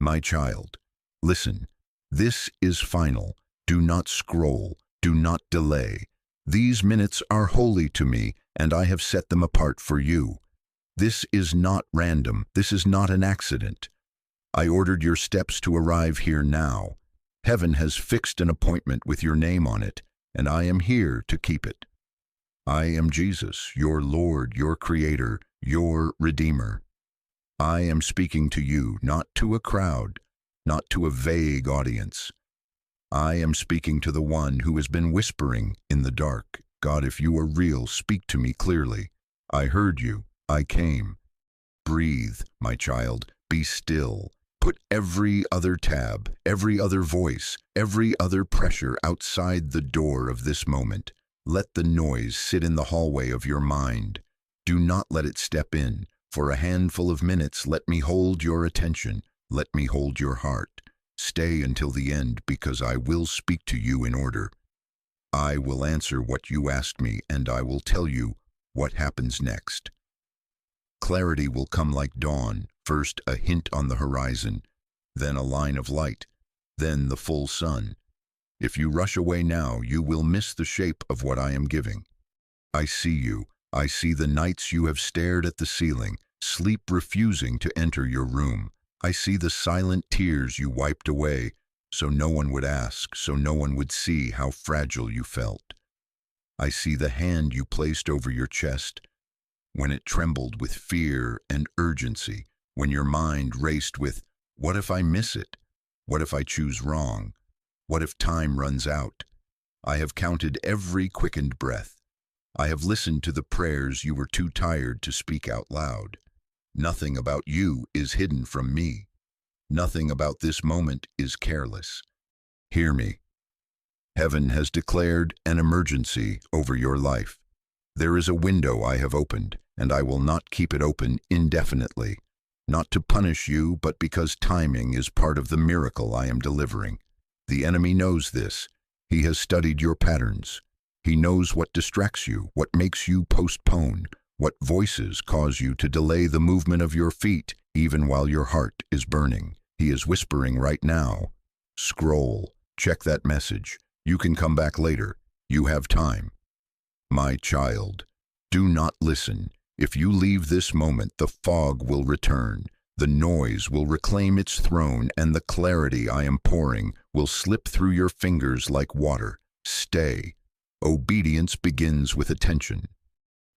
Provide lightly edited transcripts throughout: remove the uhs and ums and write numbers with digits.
My child, listen. This is final. Do not scroll. Do not delay. These minutes are holy to me, and I have set them apart for you. This is not random. This is not an accident. I ordered your steps to arrive here now. Heaven has fixed an appointment with your name on it, and I am here to keep it. I am Jesus, your Lord, your Creator, your Redeemer. I am speaking to you, not to a crowd, not to a vague audience. I am speaking to the one who has been whispering in the dark. God, if you are real, speak to me clearly. I heard you. I came. Breathe, my child. Be still. Put every other tab, every other voice, every other pressure outside the door of this moment. Let the noise sit in the hallway of your mind. Do not let it step in. For a handful of minutes, let me hold your attention. Let me hold your heart. Stay until the end, because I will speak to you in order. I will answer what you asked me, and I will tell you what happens next. Clarity will come like dawn, first a hint on the horizon, then a line of light, then the full sun. If you rush away now, you will miss the shape of what I am giving. I see you. I see the nights you have stared at the ceiling, sleep refusing to enter your room. I see the silent tears you wiped away, so no one would ask, so no one would see how fragile you felt. I see the hand you placed over your chest, when it trembled with fear and urgency, when your mind raced with, what if I miss it? What if I choose wrong? What if time runs out? I have counted every quickened breath. I have listened to the prayers you were too tired to speak out loud. Nothing about you is hidden from me. Nothing about this moment is careless. Hear me. Heaven has declared an emergency over your life. There is a window I have opened, and I will not keep it open indefinitely. Not to punish you, but because timing is part of the miracle I am delivering. The enemy knows this. He has studied your patterns. He knows what distracts you, what makes you postpone, what voices cause you to delay the movement of your feet even while your heart is burning. He is whispering right now. Scroll. Check that message. You can come back later. You have time. My child, do not listen. If you leave this moment, the fog will return. The noise will reclaim its throne, and the clarity I am pouring will slip through your fingers like water. Stay. Obedience begins with attention.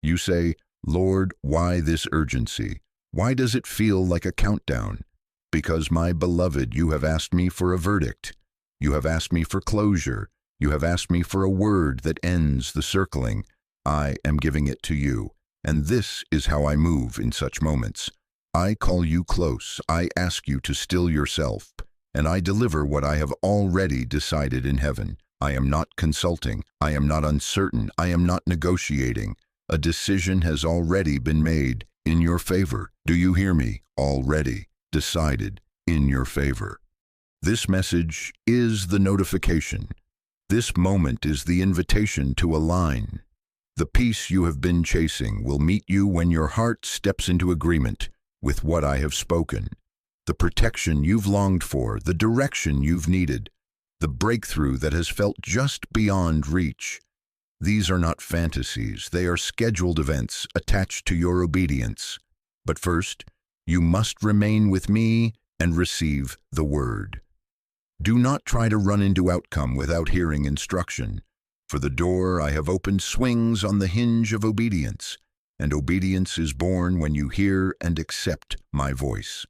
You say, Lord, why this urgency? Why does it feel like a countdown? Because, my beloved, you have asked me for a verdict. You have asked me for closure. You have asked me for a word that ends the circling. I am giving it to you. And this is how I move in such moments. I call you close. I ask you to still yourself. And I deliver what I have already decided in heaven. I am not consulting. I am not uncertain. I am not negotiating. A decision has already been made in your favor. Do you hear me? Already decided in your favor. This message is the notification. This moment is the invitation to align. The peace you have been chasing will meet you when your heart steps into agreement with what I have spoken. The protection you've longed for, the direction you've needed, the breakthrough that has felt just beyond reach. These are not fantasies. They are scheduled events attached to your obedience. But first, you must remain with me and receive the word. Do not try to run into outcome without hearing instruction, for the door I have opened swings on the hinge of obedience, and obedience is born when you hear and accept my voice.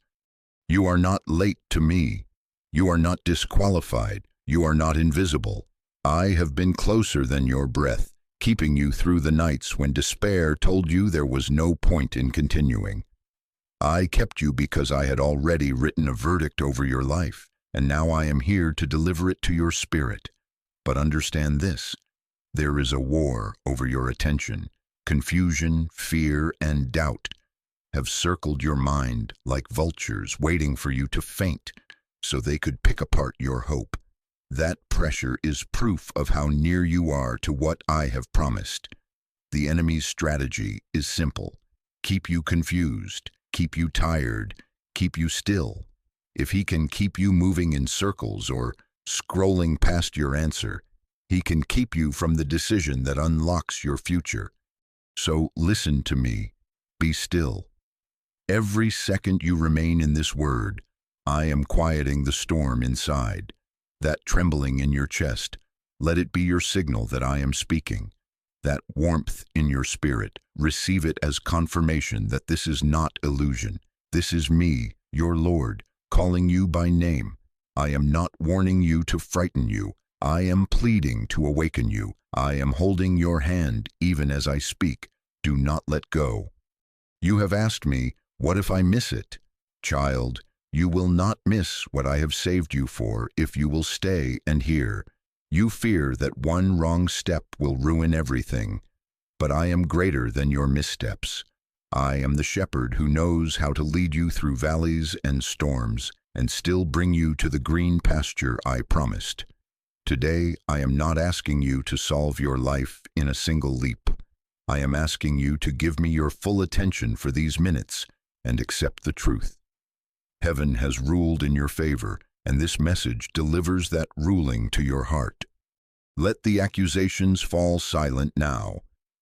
You are not late to me. You are not disqualified. You are not invisible. I have been closer than your breath, keeping you through the nights when despair told you there was no point in continuing. I kept you because I had already written a verdict over your life, and now I am here to deliver it to your spirit. But understand this, there is a war over your attention. Confusion, fear, and doubt have circled your mind like vultures waiting for you to faint so they could pick apart your hope. That pressure is proof of how near you are to what I have promised. The enemy's strategy is simple. Keep you confused, keep you tired, keep you still. If he can keep you moving in circles or scrolling past your answer, he can keep you from the decision that unlocks your future. So listen to me. Be still. Every second you remain in this word, I am quieting the storm inside. That trembling in your chest, let it be your signal that I am speaking. That warmth in your spirit, receive it as confirmation that this is not illusion. This is me, your Lord, calling you by name. I am not warning you to frighten you. I am pleading to awaken you. I am holding your hand even as I speak. Do not let go. You have asked me, what if I miss it? Child, you will not miss what I have saved you for if you will stay and hear. You fear that one wrong step will ruin everything, but I am greater than your missteps. I am the shepherd who knows how to lead you through valleys and storms and still bring you to the green pasture I promised. Today, I am not asking you to solve your life in a single leap. I am asking you to give me your full attention for these minutes and accept the truth. Heaven has ruled in your favor, and this message delivers that ruling to your heart. Let the accusations fall silent now.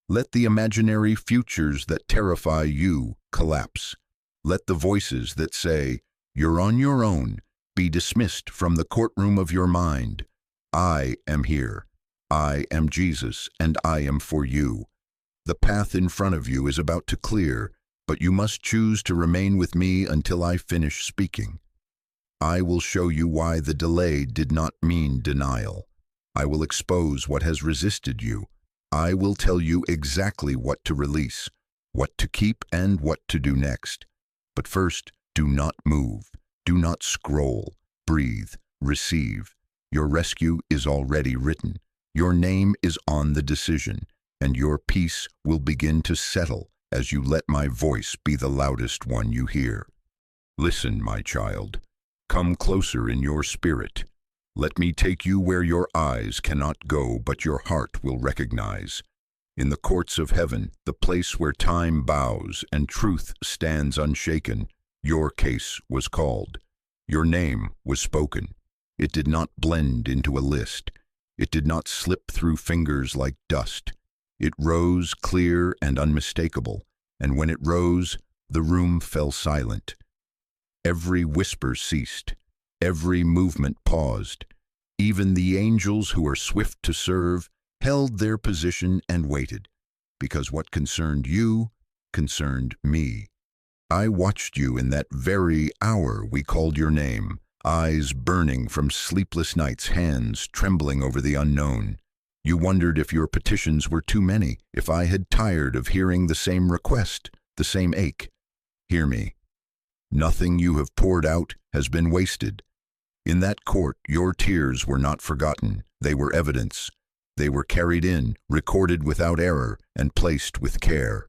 Let the imaginary futures that terrify you collapse. Let the voices that say, "You're on your own," be dismissed from the courtroom of your mind. I am here. I am Jesus, and I am for you. The path in front of you is about to clear, but you must choose to remain with me until I finish speaking. I will show you why the delay did not mean denial. I will expose what has resisted you. I will tell you exactly what to release, what to keep, and what to do next. But first, do not move. Do not scroll. Breathe. Receive. Your rescue is already written. Your name is on the decision, and your peace will begin to settle as you let my voice be the loudest one you hear. Listen, my child. Come closer in your spirit. Let me take you where your eyes cannot go, but your heart will recognize. In the courts of heaven, the place where time bows and truth stands unshaken, your case was called. Your name was spoken. It did not blend into a list. It did not slip through fingers like dust. It rose clear and unmistakable, and when it rose, the room fell silent. Every whisper ceased. Every movement paused. Even the angels who are swift to serve held their position and waited, because what concerned you concerned me. I watched you in that very hour we called your name, eyes burning from sleepless nights, hands trembling over the unknown. You wondered if your petitions were too many, if I had tired of hearing the same request, the same ache. Hear me. Nothing you have poured out has been wasted. In that court, your tears were not forgotten. They were evidence. They were carried in, recorded without error, and placed with care.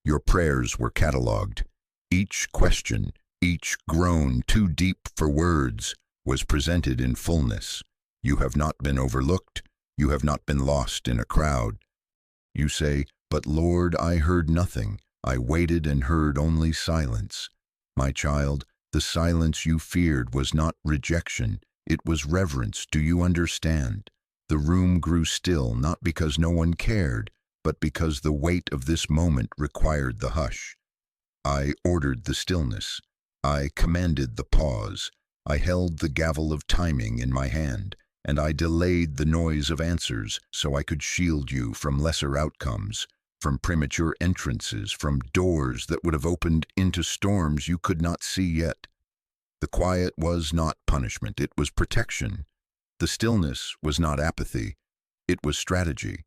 Your prayers were catalogued. Each question, each groan too deep for words, was presented in fullness. You have not been overlooked. You have not been lost in a crowd. You say, "But Lord, I heard nothing. I waited and heard only silence." My child, the silence you feared was not rejection. It was reverence. Do you understand? The room grew still, not because no one cared, but because the weight of this moment required the hush. I ordered the stillness. I commanded the pause. I held the gavel of timing in my hand, and I delayed the noise of answers so I could shield you from lesser outcomes, from premature entrances, from doors that would have opened into storms you could not see yet. The quiet was not punishment, it was protection. The stillness was not apathy, it was strategy.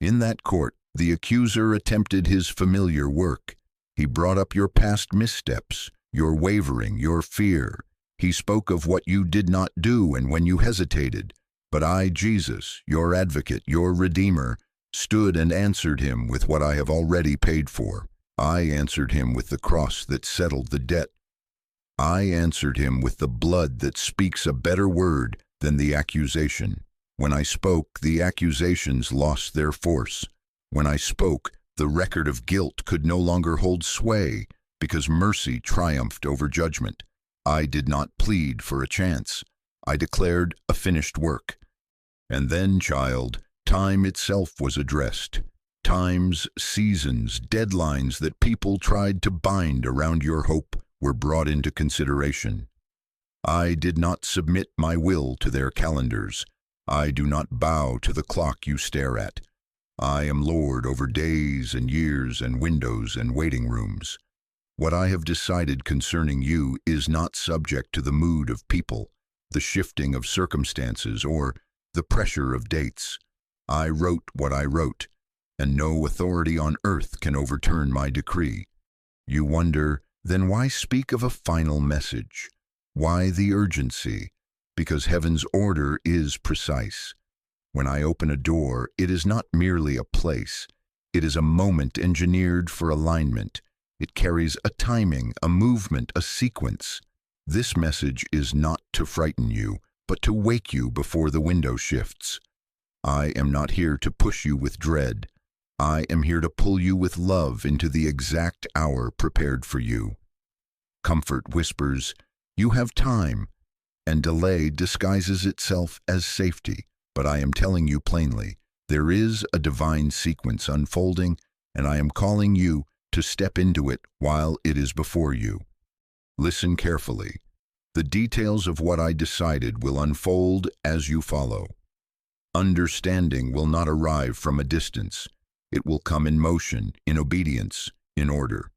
In that court, the accuser attempted his familiar work. He brought up your past missteps, your wavering, your fear. He spoke of what you did not do and when you hesitated. But I, Jesus, your advocate, your Redeemer, stood and answered him with what I have already paid for. I answered him with the cross that settled the debt. I answered him with the blood that speaks a better word than the accusation. When I spoke, the accusations lost their force. When I spoke, the record of guilt could no longer hold sway because mercy triumphed over judgment. I did not plead for a chance. I declared a finished work. And then, child, time itself was addressed. Times, seasons, deadlines that people tried to bind around your hope were brought into consideration. I did not submit my will to their calendars. I do not bow to the clock you stare at. I am Lord over days and years and windows and waiting rooms. What I have decided concerning you is not subject to the mood of people, the shifting of circumstances, or the pressure of dates. I wrote what I wrote, and no authority on earth can overturn my decree. You wonder, then why speak of a final message? Why the urgency? Because heaven's order is precise. When I open a door, it is not merely a place. It is a moment engineered for alignment. It carries a timing, a movement, a sequence. This message is not to frighten you, but to wake you before the window shifts. I am not here to push you with dread. I am here to pull you with love into the exact hour prepared for you. Comfort whispers, "You have time," and delay disguises itself as safety. But I am telling you plainly, there is a divine sequence unfolding, and I am calling you to step into it while it is before you. Listen carefully. The details of what I decided will unfold as you follow. Understanding will not arrive from a distance. It will come in motion, in obedience, in order.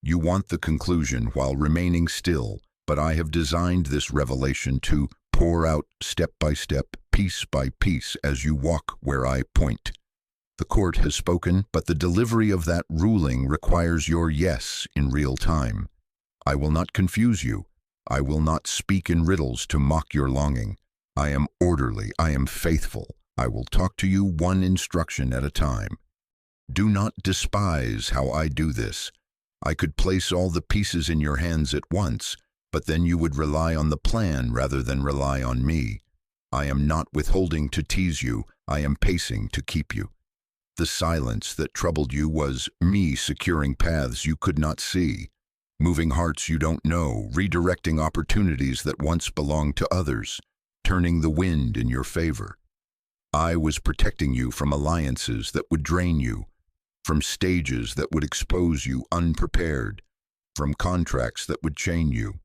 You want the conclusion while remaining still, but I have designed this revelation to pour out step by step, piece by piece, as you walk where I point. The court has spoken, but the delivery of that ruling requires your yes in real time. I will not confuse you. I will not speak in riddles to mock your longing. I am orderly. I am faithful. I will talk to you one instruction at a time. Do not despise how I do this. I could place all the pieces in your hands at once, but then you would rely on the plan rather than rely on me. I am not withholding to tease you. I am pacing to keep you. The silence that troubled you was me securing paths you could not see, moving hearts you don't know, redirecting opportunities that once belonged to others, turning the wind in your favor. I was protecting you from alliances that would drain you, from stages that would expose you unprepared, from contracts that would chain you.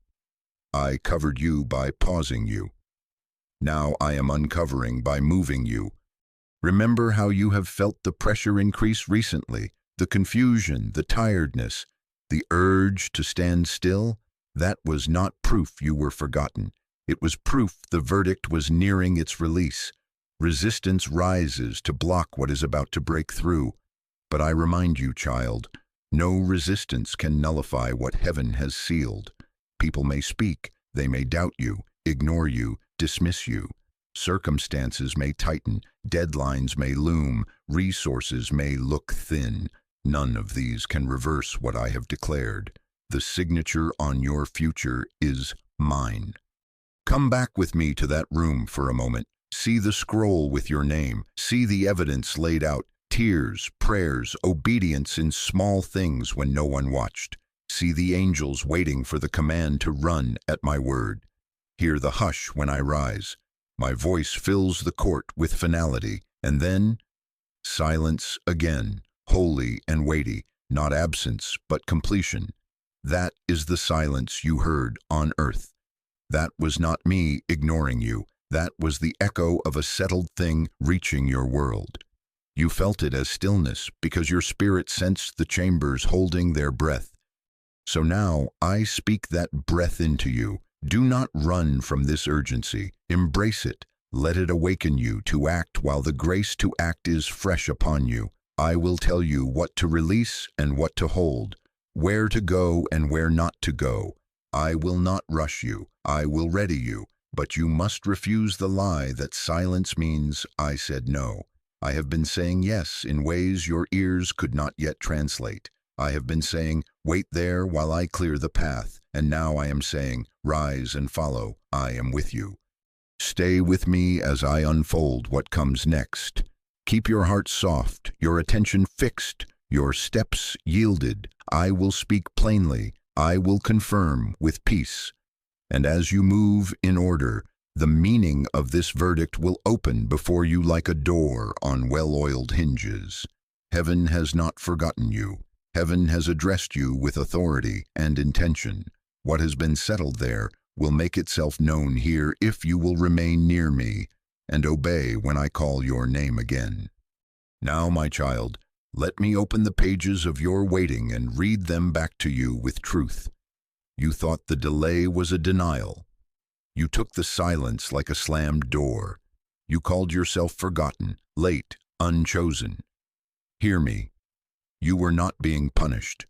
I covered you by pausing you. Now I am uncovering by moving you. Remember how you have felt the pressure increase recently, the confusion, the tiredness, the urge to stand still? That was not proof you were forgotten. It was proof the verdict was nearing its release. Resistance rises to block what is about to break through. But I remind you, child, no resistance can nullify what heaven has sealed. People may speak, they may doubt you, ignore you, dismiss you. Circumstances may tighten, deadlines may loom, resources may look thin. None of these can reverse what I have declared. The signature on your future is mine. Come back with me to that room for a moment. See the scroll with your name. See the evidence laid out. Tears, prayers, obedience in small things when no one watched. See the angels waiting for the command to run at my word. Hear the hush when I rise. My voice fills the court with finality, and then silence again, holy and weighty, not absence, but completion. That is the silence you heard on earth. That was not me ignoring you. That was the echo of a settled thing reaching your world. You felt it as stillness because your spirit sensed the chambers holding their breath. So now I speak that breath into you. Do not run from this urgency. Embrace it. Let it awaken you to act while the grace to act is fresh upon you. I will tell you what to release and what to hold, where to go and where not to go. I will not rush you. I will ready you. But you must refuse the lie that silence means I said no. I have been saying yes in ways your ears could not yet translate. I have been saying, wait there while I clear the path. And now I am saying, rise and follow. I am with you. Stay with me as I unfold what comes next. Keep your heart soft, your attention fixed, your steps yielded. I will speak plainly. I will confirm with peace. And as you move in order, the meaning of this verdict will open before you like a door on well-oiled hinges. Heaven has not forgotten you. Heaven has addressed you with authority and intention. What has been settled there will make itself known here if you will remain near me and obey when I call your name again. Now, my child, let me open the pages of your waiting and read them back to you with truth. You thought the delay was a denial. You took the silence like a slammed door. You called yourself forgotten, late, unchosen. Hear me. You were not being punished.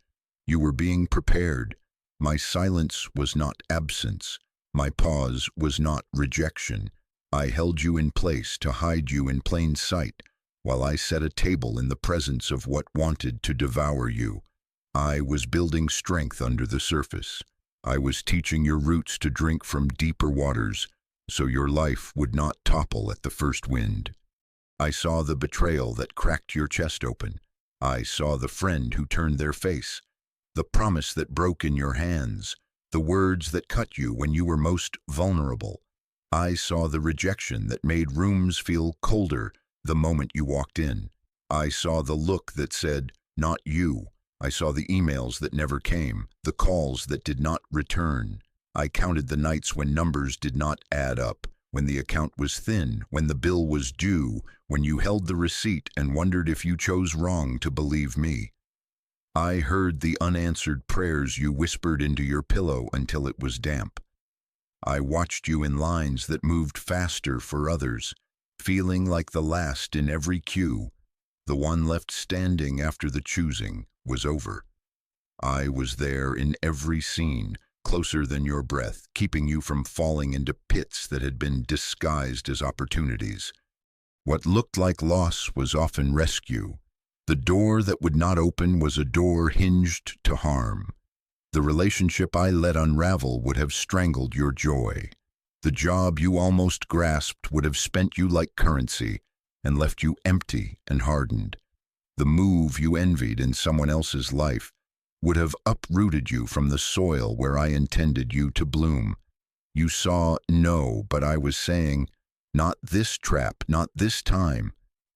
You were being prepared. My silence was not absence. My pause was not rejection. I held you in place to hide you in plain sight, while I set a table in the presence of what wanted to devour you. I was building strength under the surface. I was teaching your roots to drink from deeper waters, so your life would not topple at the first wind. I saw the betrayal that cracked your chest open. I saw the friend who turned their face, the promise that broke in your hands, the words that cut you when you were most vulnerable. I saw the rejection that made rooms feel colder the moment you walked in. I saw the look that said, "Not you." I saw the emails that never came, the calls that did not return. I counted the nights when numbers did not add up, when the account was thin, when the bill was due, when you held the receipt and wondered if you chose wrong to believe me. I heard the unanswered prayers you whispered into your pillow until it was damp. I watched you in lines that moved faster for others, feeling like the last in every queue. The one left standing after the choosing was over. I was there in every scene, closer than your breath, keeping you from falling into pits that had been disguised as opportunities. What looked like loss was often rescue. The door that would not open was a door hinged to harm. The relationship I let unravel would have strangled your joy. The job you almost grasped would have spent you like currency and left you empty and hardened. The move you envied in someone else's life would have uprooted you from the soil where I intended you to bloom. You saw no, but I was saying, not this trap, not this time.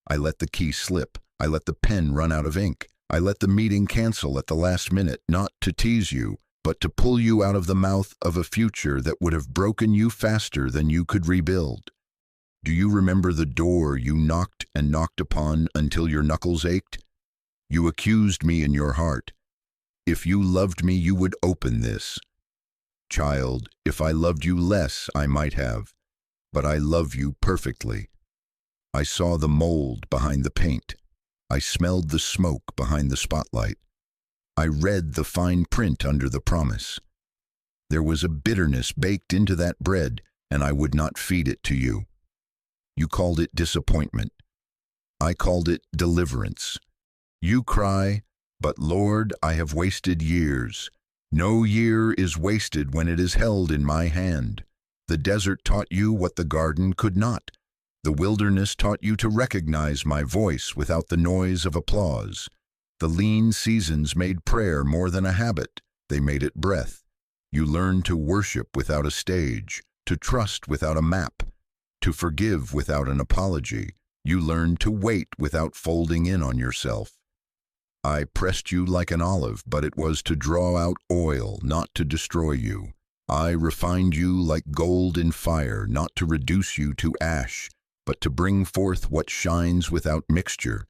I let the key slip. I let the pen run out of ink. I let the meeting cancel at the last minute, not to tease you, but to pull you out of the mouth of a future that would have broken you faster than you could rebuild. Do you remember the door you knocked and knocked upon until your knuckles ached? You accused me in your heart. If you loved me, you would open this. Child, if I loved you less, I might have, but I love you perfectly. I saw the mold behind the paint. I smelled the smoke behind the spotlight. I read the fine print under the promise. There was a bitterness baked into that bread, and I would not feed it to you. You called it disappointment. I called it deliverance. You cry, but Lord, I have wasted years. No year is wasted when it is held in my hand. The desert taught you what the garden could not. The wilderness taught you to recognize my voice without the noise of applause. The lean seasons made prayer more than a habit. They made it breath. You learned to worship without a stage, to trust without a map, to forgive without an apology. You learned to wait without folding in on yourself. I pressed you like an olive, but it was to draw out oil, not to destroy you. I refined you like gold in fire, not to reduce you to ash, but to bring forth what shines without mixture.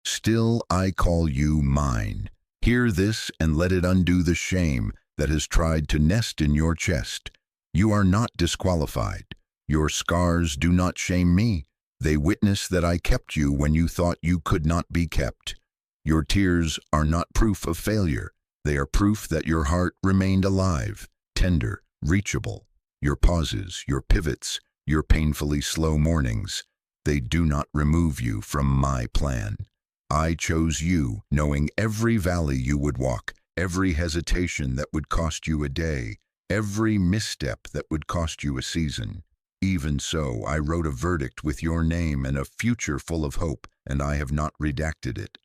Still I call you mine. Hear this and let it undo the shame that has tried to nest in your chest. You are not disqualified. Your scars do not shame me. They witness that I kept you when you thought you could not be kept. Your tears are not proof of failure. They are proof that your heart remained alive, tender, reachable. Your pauses, your pivots, your painfully slow mornings, they do not remove you from my plan. I chose you, knowing every valley you would walk, every hesitation that would cost you a day, every misstep that would cost you a season. Even so, I wrote a verdict with your name and a future full of hope, and I have not redacted it.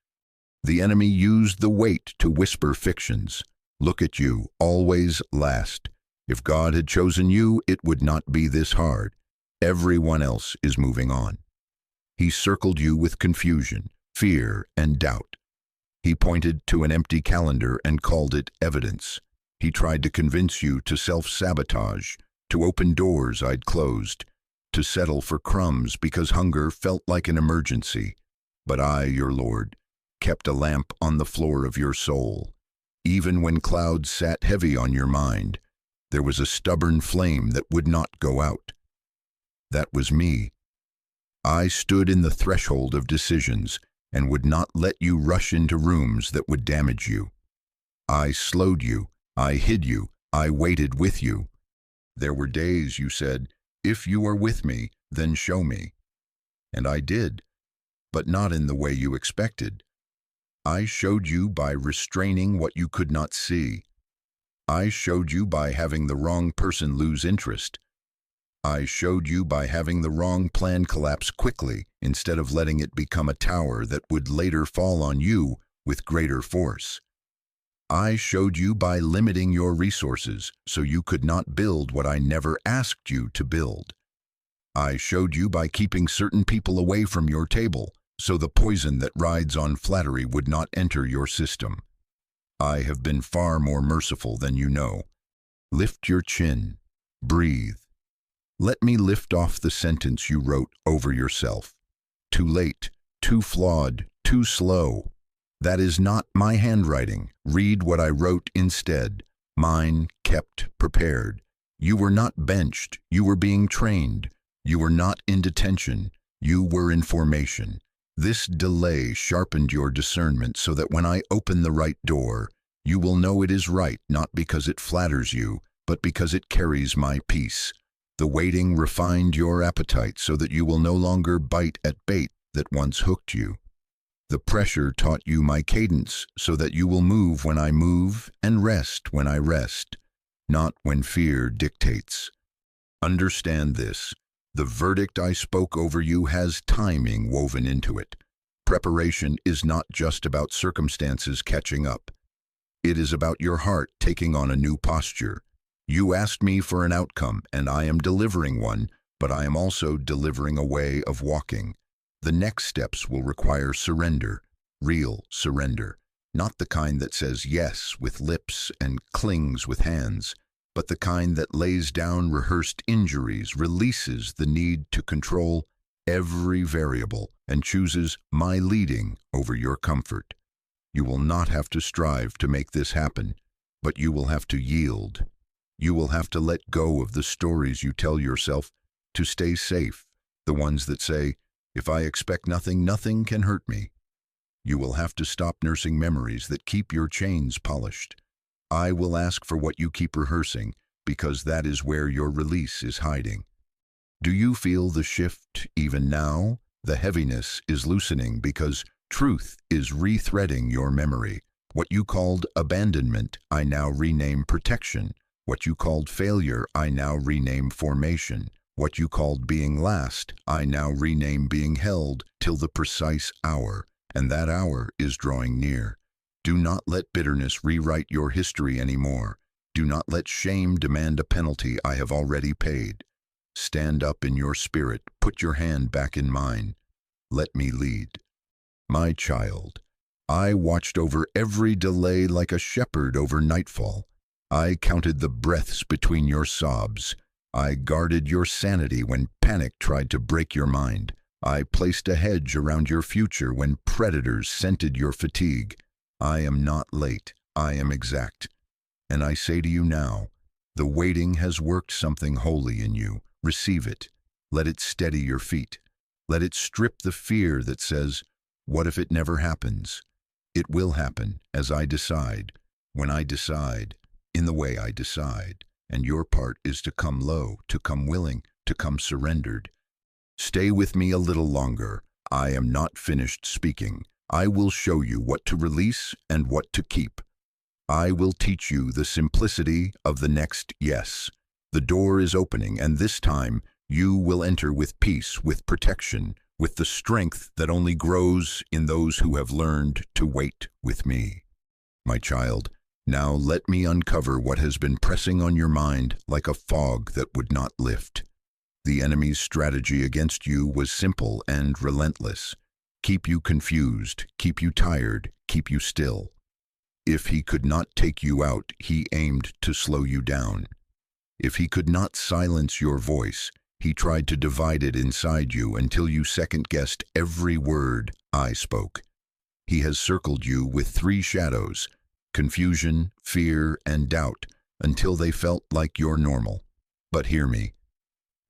The enemy used the weight to whisper fictions. Look at you, always last. If God had chosen you, it would not be this hard. Everyone else is moving on. He circled you with confusion, fear, and doubt. He pointed to an empty calendar and called it evidence. He tried to convince you to self-sabotage, to open doors I'd closed, to settle for crumbs because hunger felt like an emergency. But I, your Lord, kept a lamp on the floor of your soul. Even when clouds sat heavy on your mind, there was a stubborn flame that would not go out. That was me. I stood in the threshold of decisions and would not let you rush into rooms that would damage you. I slowed you, I hid you, I waited with you. There were days you said, "If you are with me, then show me." And I did, but not in the way you expected. I showed you by restraining what you could not see. I showed you by having the wrong person lose interest. I showed you by having the wrong plan collapse quickly instead of letting it become a tower that would later fall on you with greater force. I showed you by limiting your resources so you could not build what I never asked you to build. I showed you by keeping certain people away from your table so the poison that rides on flattery would not enter your system. I have been far more merciful than you know. Lift your chin. Breathe. Let me lift off the sentence you wrote over yourself. Too late, too flawed, too slow. That is not my handwriting. Read what I wrote instead. Mine, kept, prepared. You were not benched. You were being trained. You were not in detention. You were in formation. This delay sharpened your discernment so that when I open the right door, you will know it is right, not because it flatters you, but because it carries my peace. The waiting refined your appetite so that you will no longer bite at bait that once hooked you. The pressure taught you my cadence so that you will move when I move and rest when I rest, not when fear dictates. Understand this. The verdict I spoke over you has timing woven into it. Preparation is not just about circumstances catching up. It is about your heart taking on a new posture. You asked me for an outcome, and I am delivering one, but I am also delivering a way of walking. The next steps will require surrender, real surrender, not the kind that says yes with lips and clings with hands, but the kind that lays down rehearsed injuries, releases the need to control every variable, and chooses my leading over your comfort. You will not have to strive to make this happen, but you will have to yield. You will have to let go of the stories you tell yourself to stay safe, the ones that say, "If I expect nothing, nothing can hurt me." You will have to stop nursing memories that keep your chains polished. I will ask for what you keep rehearsing, because that is where your release is hiding. Do you feel the shift even now? The heaviness is loosening because truth is rethreading your memory. What you called abandonment, I now rename protection. What you called failure, I now rename formation. What you called being last, I now rename being held till the precise hour, and that hour is drawing near. Do not let bitterness rewrite your history anymore. Do not let shame demand a penalty I have already paid. Stand up in your spirit, put your hand back in mine. Let me lead. My child, I watched over every delay like a shepherd over nightfall. I counted the breaths between your sobs. I guarded your sanity when panic tried to break your mind. I placed a hedge around your future when predators scented your fatigue. I am not late, I am exact. And I say to you now, the waiting has worked something holy in you. Receive it. Let it steady your feet. Let it strip the fear that says, "What if it never happens?" It will happen as I decide, when I decide, in the way I decide. And your part is to come low, to come willing, to come surrendered. Stay with me a little longer. I am not finished speaking. I will show you what to release and what to keep. I will teach you the simplicity of the next yes. The door is opening, and this time you will enter with peace, with protection, with the strength that only grows in those who have learned to wait with me. My child, Now let me uncover what has been pressing on your mind like a fog that would not lift. The enemy's strategy against you was simple and relentless. Keep you confused, keep you tired, keep you still. If he could not take you out, he aimed to slow you down. If he could not silence your voice, he tried to divide it inside you until you second-guessed every word I spoke. He has circled you with 3 shadows: confusion, fear, and doubt, until they felt like you're normal. But hear me.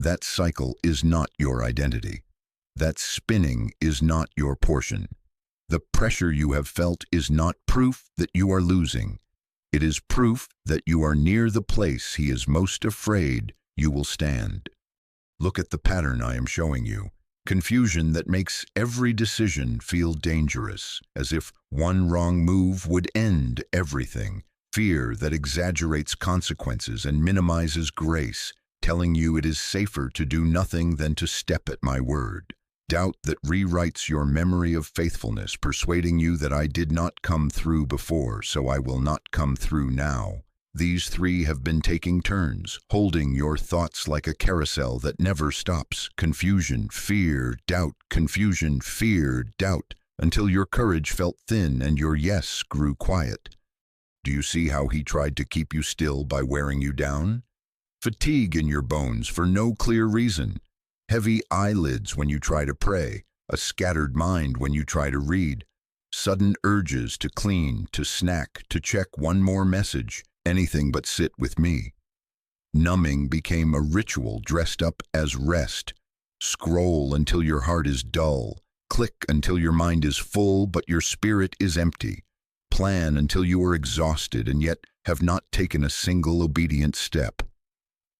That cycle is not your identity. That spinning is not your portion. The pressure you have felt is not proof that you are losing. It is proof that you are near the place he is most afraid you will stand. Look at the pattern I am showing you. Confusion that makes every decision feel dangerous, as if one wrong move would end everything. Fear that exaggerates consequences and minimizes grace, telling you it is safer to do nothing than to step at my word. Doubt that rewrites your memory of faithfulness, persuading you that I did not come through before, so I will not come through now. These 3 have been taking turns, holding your thoughts like a carousel that never stops. Confusion, fear, doubt, confusion, fear, doubt, until your courage felt thin and your yes grew quiet. Do you see how he tried to keep you still by wearing you down? Fatigue in your bones for no clear reason. Heavy eyelids when you try to pray, a scattered mind when you try to read, sudden urges to clean, to snack, to check one more message, anything but sit with me. Numbing became a ritual dressed up as rest. Scroll until your heart is dull, click until your mind is full but your spirit is empty. Plan until you are exhausted and yet have not taken a single obedient step.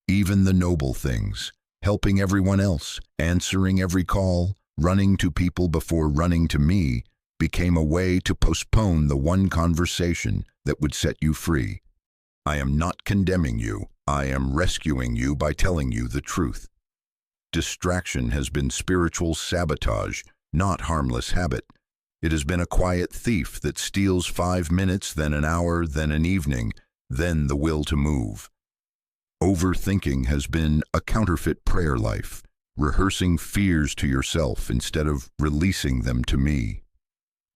Even the noble things, helping everyone else, answering every call, running to people before running to me, became a way to postpone the one conversation that would set you free. I am not condemning you. I am rescuing you by telling you the truth. Distraction has been spiritual sabotage, not harmless habit. It has been a quiet thief that steals 5 minutes, then an hour, then an evening, then the will to move. Overthinking has been a counterfeit prayer life, rehearsing fears to yourself instead of releasing them to me.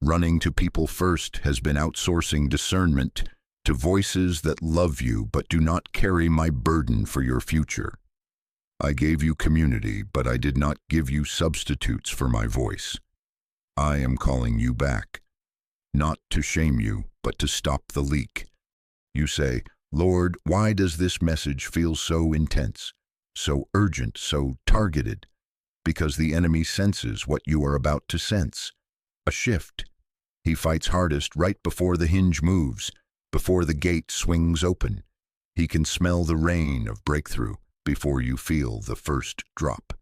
Running to people first has been outsourcing discernment to voices that love you but do not carry my burden for your future. I gave you community, but I did not give you substitutes for my voice. I am calling you back, not to shame you, but to stop the leak. You say, Lord, why does this message feel so intense, so urgent, so targeted? Because the enemy senses what you are about to sense, a shift. He fights hardest right before the hinge moves, before the gate swings open. He can smell the rain of breakthrough before you feel the first drop.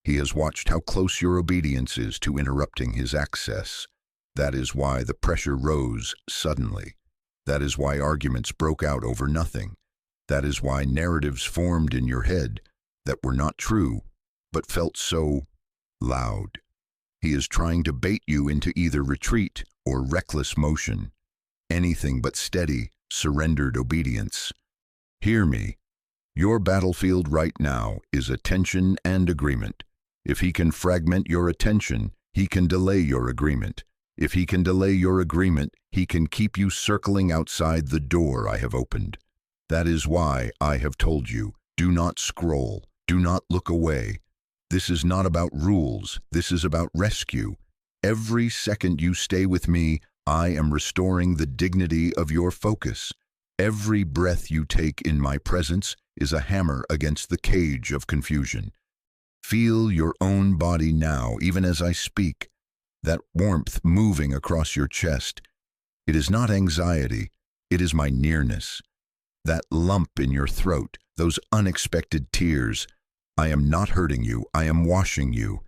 He has watched how close your obedience is to interrupting his access. That is why the pressure rose suddenly. That is why arguments broke out over nothing. That is why narratives formed in your head that were not true, but felt so loud. He is trying to bait you into either retreat or reckless motion. Anything but steady, surrendered obedience. Hear me. Your battlefield right now is attention and agreement. If he can fragment your attention, he can delay your agreement. If he can delay your agreement, he can keep you circling outside the door I have opened. That is why I have told you, do not scroll, do not look away. This is not about rules, this is about rescue. Every second you stay with me, I am restoring the dignity of your focus. Every breath you take in my presence is a hammer against the cage of confusion. Feel your own body now, even as I speak. That warmth moving across your chest. It is not anxiety, it is my nearness. That lump in your throat, those unexpected tears. I am not hurting you, I am washing you.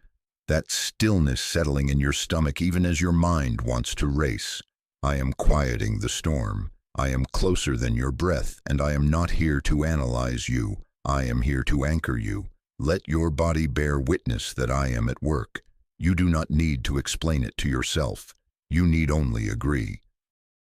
That stillness settling in your stomach even as your mind wants to race. I am quieting the storm. I am closer than your breath, and I am not here to analyze you. I am here to anchor you. Let your body bear witness that I am at work. You do not need to explain it to yourself. You need only agree.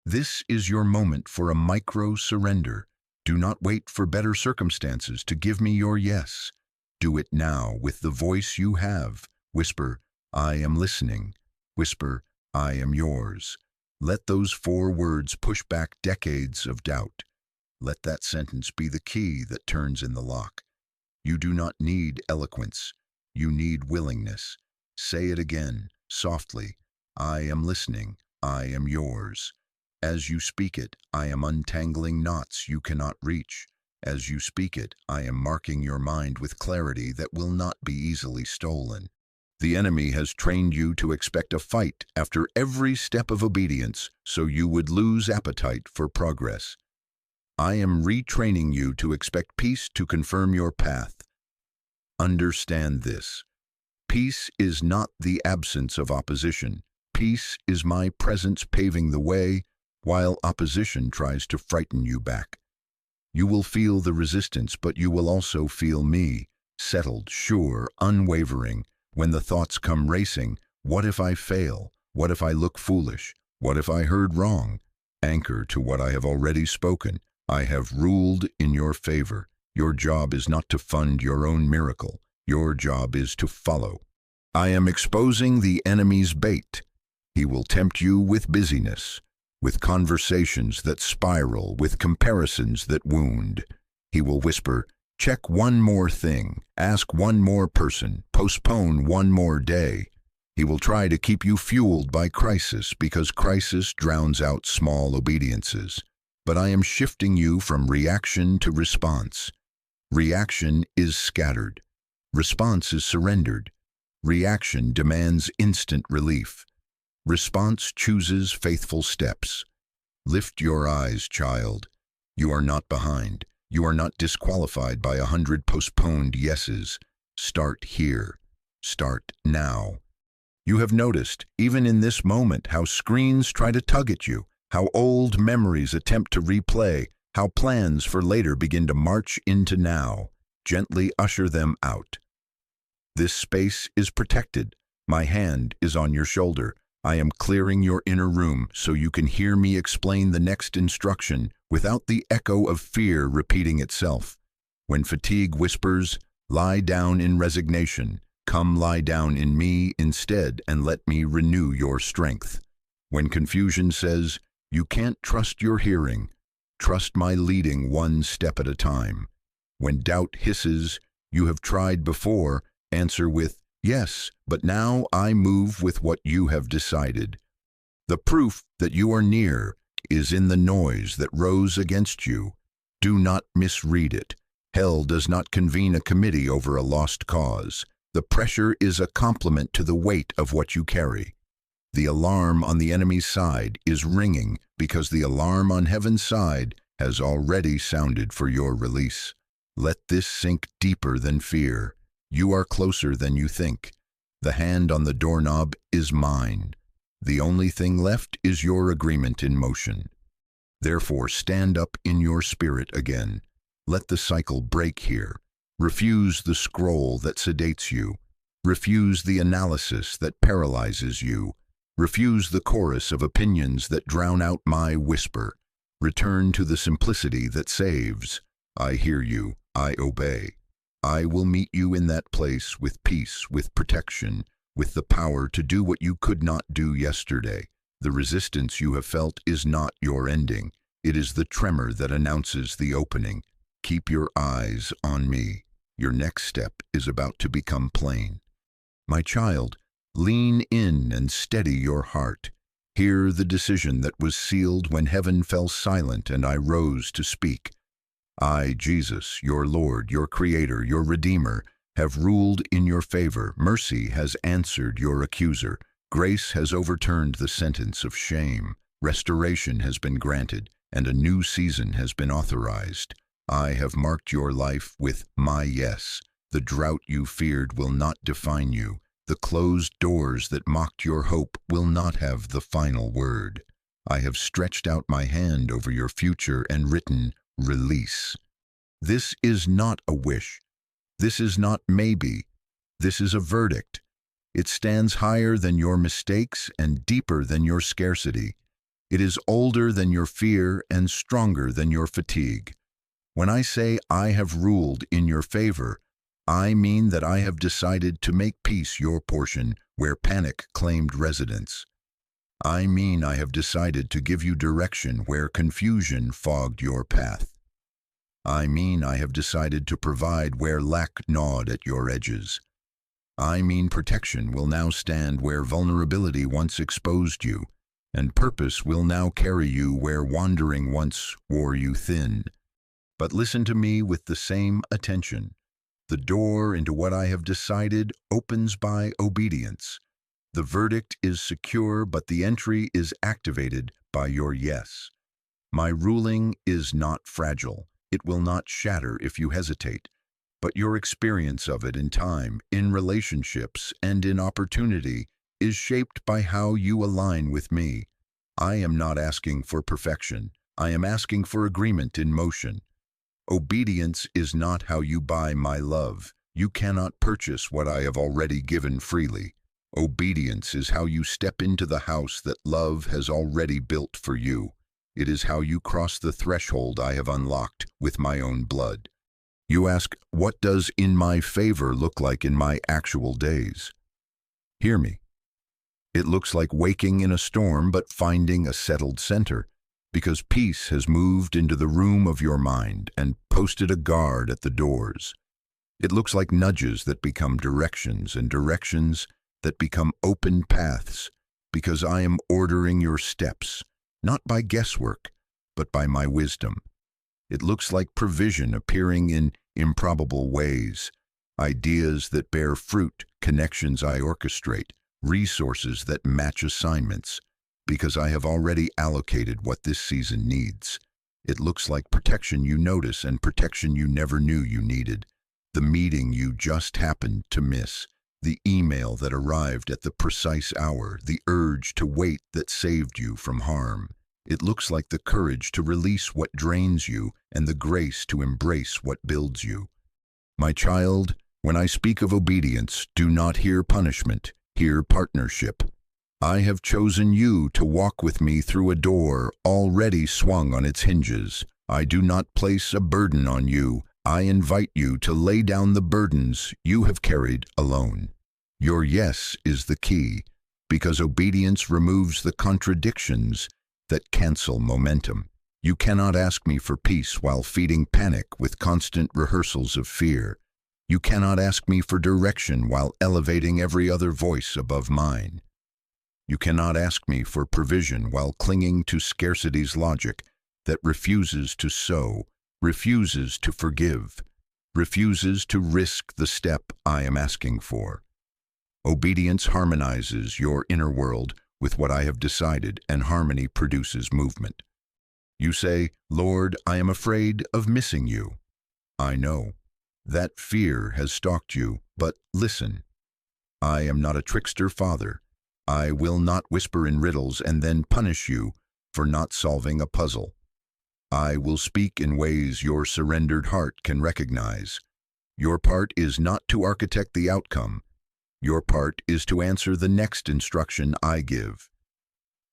This is your moment for a micro-surrender. Do not wait for better circumstances to give me your yes. Do it now with the voice you have. Whisper, I am listening. Whisper, I am yours. Let those 4 words push back decades of doubt. Let that sentence be the key that turns in the lock. You do not need eloquence. You need willingness. Say it again, softly. I am listening. I am yours. As you speak it, I am untangling knots you cannot reach. As you speak it, I am marking your mind with clarity that will not be easily stolen. The enemy has trained you to expect a fight after every step of obedience, so you would lose appetite for progress. I am retraining you to expect peace to confirm your path. Understand this. Peace is not the absence of opposition. Peace is my presence paving the way, while opposition tries to frighten you back. You will feel the resistance, but you will also feel me, settled, sure, unwavering. When the thoughts come racing, what if I fail? What if I look foolish? What if I heard wrong? Anchor to what I have already spoken. I have ruled in your favor. Your job is not to fund your own miracle. Your job is to follow. I am exposing the enemy's bait. He will tempt you with busyness, with conversations that spiral, with comparisons that wound. He will whisper, check one more thing, ask one more person, postpone one more day. He will try to keep you fueled by crisis because crisis drowns out small obediences. But I am shifting you from reaction to response. Reaction is scattered. Response is surrendered. Reaction demands instant relief. Response chooses faithful steps. Lift your eyes, child. You are not behind. You are not disqualified by 100 postponed yeses. Start here. Start now. You have noticed, even in this moment, how screens try to tug at you, how old memories attempt to replay, how plans for later begin to march into now. Gently usher them out. This space is protected. My hand is on your shoulder. I am clearing your inner room so you can hear me explain the next instruction without the echo of fear repeating itself. When fatigue whispers, lie down in resignation. Come lie down in me instead and let me renew your strength. When confusion says, you can't trust your hearing, trust my leading one step at a time. When doubt hisses, you have tried before, answer with, yes, but now I move with what you have decided. The proof that you are near is in the noise that rose against you. Do not misread it. Hell does not convene a committee over a lost cause. The pressure is a complement to the weight of what you carry. The alarm on the enemy's side is ringing because the alarm on heaven's side has already sounded for your release. Let this sink deeper than fear. You are closer than you think. The hand on the doorknob is mine. The only thing left is your agreement in motion. Therefore, stand up in your spirit again. Let the cycle break here. Refuse the scroll that sedates you. Refuse the analysis that paralyzes you. Refuse the chorus of opinions that drown out my whisper. Return to the simplicity that saves. I hear you. I obey. I will meet you in that place with peace, with protection, with the power to do what you could not do yesterday. The resistance you have felt is not your ending. It is the tremor that announces the opening. Keep your eyes on me. Your next step is about to become plain. My child, lean in and steady your heart. Hear the decision that was sealed when heaven fell silent and I rose to speak. I, Jesus, your Lord, your Creator, your Redeemer, have ruled in your favor. Mercy has answered your accuser. Grace has overturned the sentence of shame. Restoration has been granted, and a new season has been authorized. I have marked your life with my yes. The drought you feared will not define you. The closed doors that mocked your hope will not have the final word. I have stretched out my hand over your future and written, release. This is not a wish. This is not maybe. This is a verdict. It stands higher than your mistakes and deeper than your scarcity. It is older than your fear and stronger than your fatigue. When I say I have ruled in your favor, I mean that I have decided to make peace your portion where panic claimed residence. I mean I have decided to give you direction where confusion fogged your path. I mean I have decided to provide where lack gnawed at your edges. I mean protection will now stand where vulnerability once exposed you, and purpose will now carry you where wandering once wore you thin. But listen to me with the same attention. The door into what I have decided opens by obedience. The verdict is secure, but the entry is activated by your yes. My ruling is not fragile. It will not shatter if you hesitate. But your experience of it in time, in relationships, and in opportunity is shaped by how you align with me. I am not asking for perfection. I am asking for agreement in motion. Obedience is not how you buy my love. You cannot purchase what I have already given freely. Obedience is how you step into the house that love has already built for you. It is how you cross the threshold I have unlocked with my own blood. You ask, what does in my favor look like in my actual days? Hear me. It looks like waking in a storm but finding a settled center, because peace has moved into the room of your mind and posted a guard at the doors. It looks like nudges that become directions and directions that become open paths, because I am ordering your steps, not by guesswork, but by my wisdom. It looks like provision appearing in improbable ways, ideas that bear fruit, connections I orchestrate, resources that match assignments, because I have already allocated what this season needs. It looks like protection you notice and protection you never knew you needed, the meeting you just happened to miss, the email that arrived at the precise hour, the urge to wait that saved you from harm. It looks like the courage to release what drains you and the grace to embrace what builds you. My child, when I speak of obedience, do not hear punishment, hear partnership. I have chosen you to walk with me through a door already swung on its hinges. I do not place a burden on you. I invite you to lay down the burdens you have carried alone. Your yes is the key, because obedience removes the contradictions that cancel momentum. You cannot ask me for peace while feeding panic with constant rehearsals of fear. You cannot ask me for direction while elevating every other voice above mine. You cannot ask me for provision while clinging to scarcity's logic that refuses to sow, refuses to forgive, refuses to risk the step I am asking for. Obedience harmonizes your inner world with what I have decided, and harmony produces movement. You say, Lord, I am afraid of missing you. I know. That fear has stalked you, but listen. I am not a trickster father. I will not whisper in riddles and then punish you for not solving a puzzle. I will speak in ways your surrendered heart can recognize. Your part is not to architect the outcome. Your part is to answer the next instruction I give.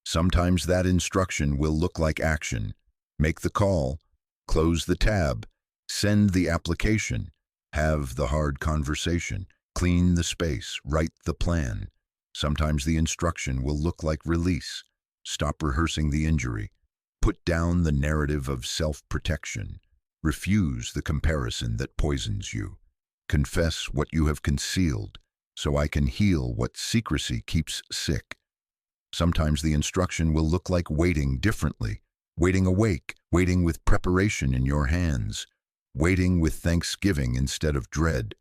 Sometimes that instruction will look like action. Make the call, close the tab, send the application, have the hard conversation, clean the space, write the plan. Sometimes the instruction will look like release. Stop rehearsing the injury. Put down the narrative of self-protection. Refuse the comparison that poisons you. Confess what you have concealed, so I can heal what secrecy keeps sick. Sometimes the instruction will look like waiting differently, waiting awake, waiting with preparation in your hands, waiting with thanksgiving instead of dread.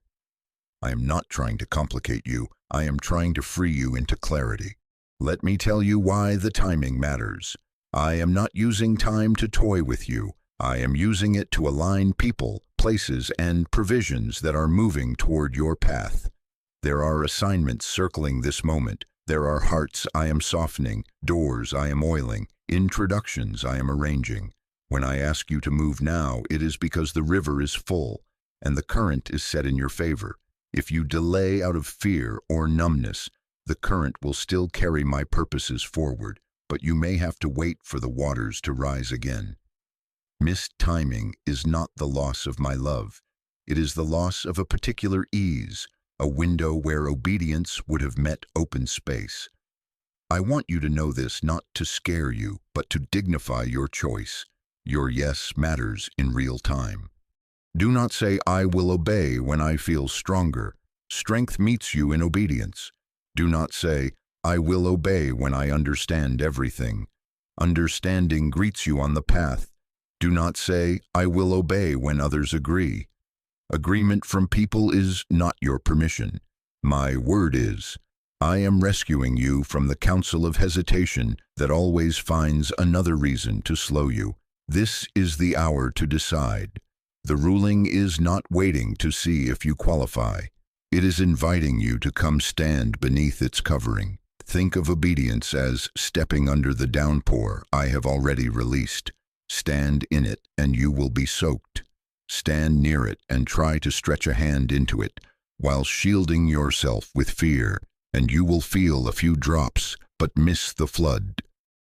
I am not trying to complicate you. I am trying to free you into clarity. Let me tell you why the timing matters. I am not using time to toy with you. I am using it to align people, places, and provisions that are moving toward your path. There are assignments circling this moment. There are hearts I am softening, doors I am oiling, introductions I am arranging. When I ask you to move now, it is because the river is full and the current is set in your favor. If you delay out of fear or numbness, the current will still carry my purposes forward. but you may have to wait for the waters to rise again. Missed timing is not the loss of my love. It is the loss of a particular ease, a window where obedience would have met open space. I want you to know this not to scare you, but to dignify your choice. Your yes matters in real time. Do not say, "I will obey" when I feel stronger. Strength meets you in obedience. Do not say, "I will obey" when I understand everything. Understanding greets you on the path. Do not say, "I will obey" when others agree. Agreement from people is not your permission. My word is. I am rescuing you from the counsel of hesitation that always finds another reason to slow you. This is the hour to decide. The ruling is not waiting to see if you qualify. It is inviting you to come stand beneath its covering. Think of obedience as stepping under the downpour I have already released. Stand in it and you will be soaked. Stand near it and try to stretch a hand into it while shielding yourself with fear, and you will feel a few drops but miss the flood.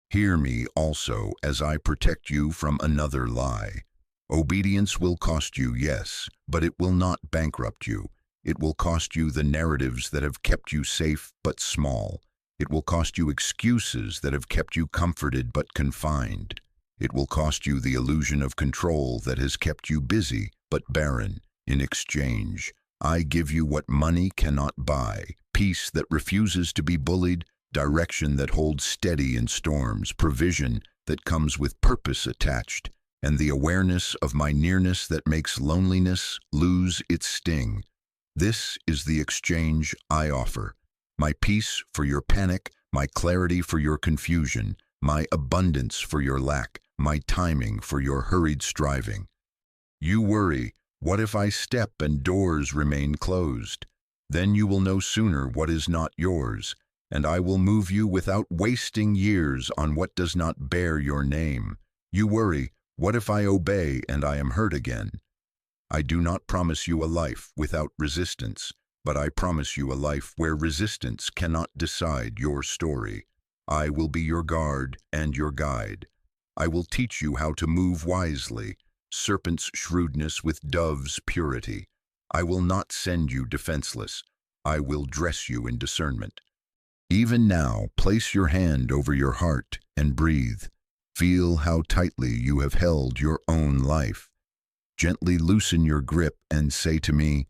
Hear me also as I protect you from another lie. Obedience will cost you, yes, but it will not bankrupt you. It will cost you the narratives that have kept you safe but small. It will cost you excuses that have kept you comforted but confined. It will cost you the illusion of control that has kept you busy but barren. In exchange, I give you what money cannot buy: peace that refuses to be bullied, direction that holds steady in storms, provision that comes with purpose attached, and the awareness of my nearness that makes loneliness lose its sting. This is the exchange I offer: my peace for your panic, my clarity for your confusion, my abundance for your lack, my timing for your hurried striving. You worry, what if I step and doors remain closed? Then you will know sooner what is not yours, and I will move you without wasting years on what does not bear your name. You worry, what if I obey and I am hurt again? I do not promise you a life without resistance, but I promise you a life where resistance cannot decide your story. I will be your guard and your guide. I will teach you how to move wisely, serpent's shrewdness with dove's purity. I will not send you defenseless. I will dress you in discernment. Even now, place your hand over your heart and breathe. Feel how tightly you have held your own life. Gently loosen your grip and say to me,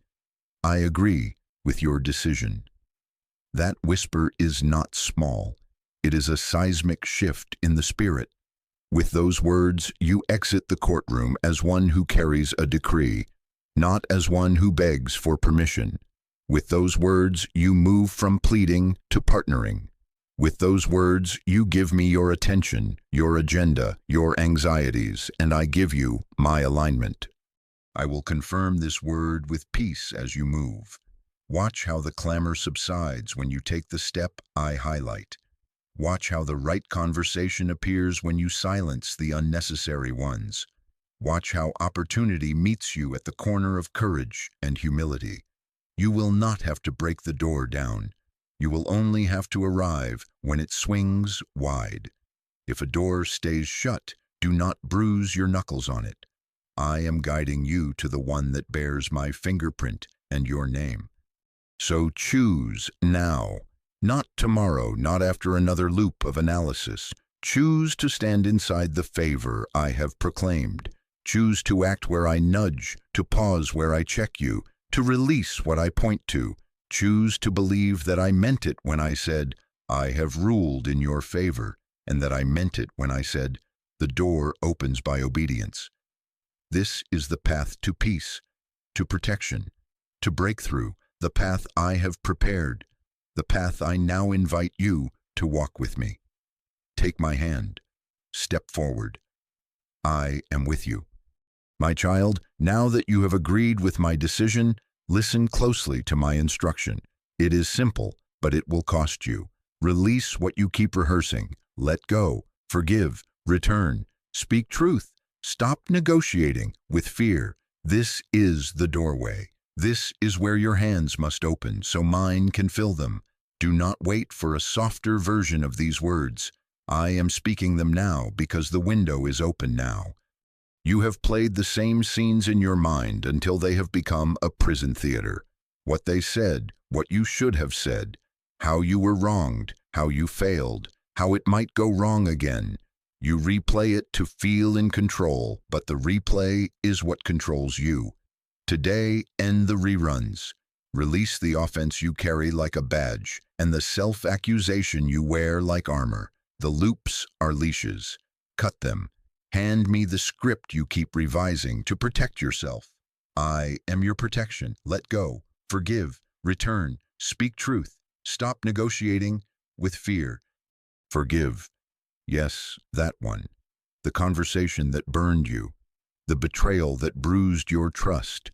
"I agree with your decision." That whisper is not small. It is a seismic shift in the spirit. With those words, you exit the courtroom as one who carries a decree, not as one who begs for permission. With those words, you move from pleading to partnering. With those words, you give me your attention, your agenda, your anxieties, and I give you my alignment. I will confirm this word with peace as you move. Watch how the clamor subsides when you take the step I highlight. Watch how the right conversation appears when you silence the unnecessary ones. Watch how opportunity meets you at the corner of courage and humility. You will not have to break the door down. You will only have to arrive when it swings wide. If a door stays shut, do not bruise your knuckles on it. I am guiding you to the one that bears my fingerprint and your name. So choose now. Not tomorrow, not after another loop of analysis. Choose to stand inside the favor I have proclaimed. Choose to act where I nudge, to pause where I check you, to release what I point to. Choose to believe that I meant it when I said, "I have ruled in your favor," and that I meant it when I said, "The door opens by obedience." This is the path to peace, to protection, to breakthrough, the path I have prepared. The path I now invite you to walk with me. Take my hand. Step forward. I am with you. My child, now that you have agreed with my decision, listen closely to my instruction. It is simple, but it will cost you. Release what you keep rehearsing. Let go. Forgive. Return. Speak truth. Stop negotiating with fear. This is the doorway. This is where your hands must open so mine can fill them. Do not wait for a softer version of these words. I am speaking them now because the window is open now. You have played the same scenes in your mind until they have become a prison theater. What they said, what you should have said, how you were wronged, how you failed, how it might go wrong again. You replay it to feel in control, but the replay is what controls you. Today, end the reruns. Release the offense you carry like a badge, and the self-accusation you wear like armor. The loops are leashes. Cut them. Hand me the script you keep revising to protect yourself. I am your protection. Let go. Forgive. Return. Speak truth. Stop negotiating with fear. Forgive. Yes, that one. The conversation that burned you. The betrayal that bruised your trust.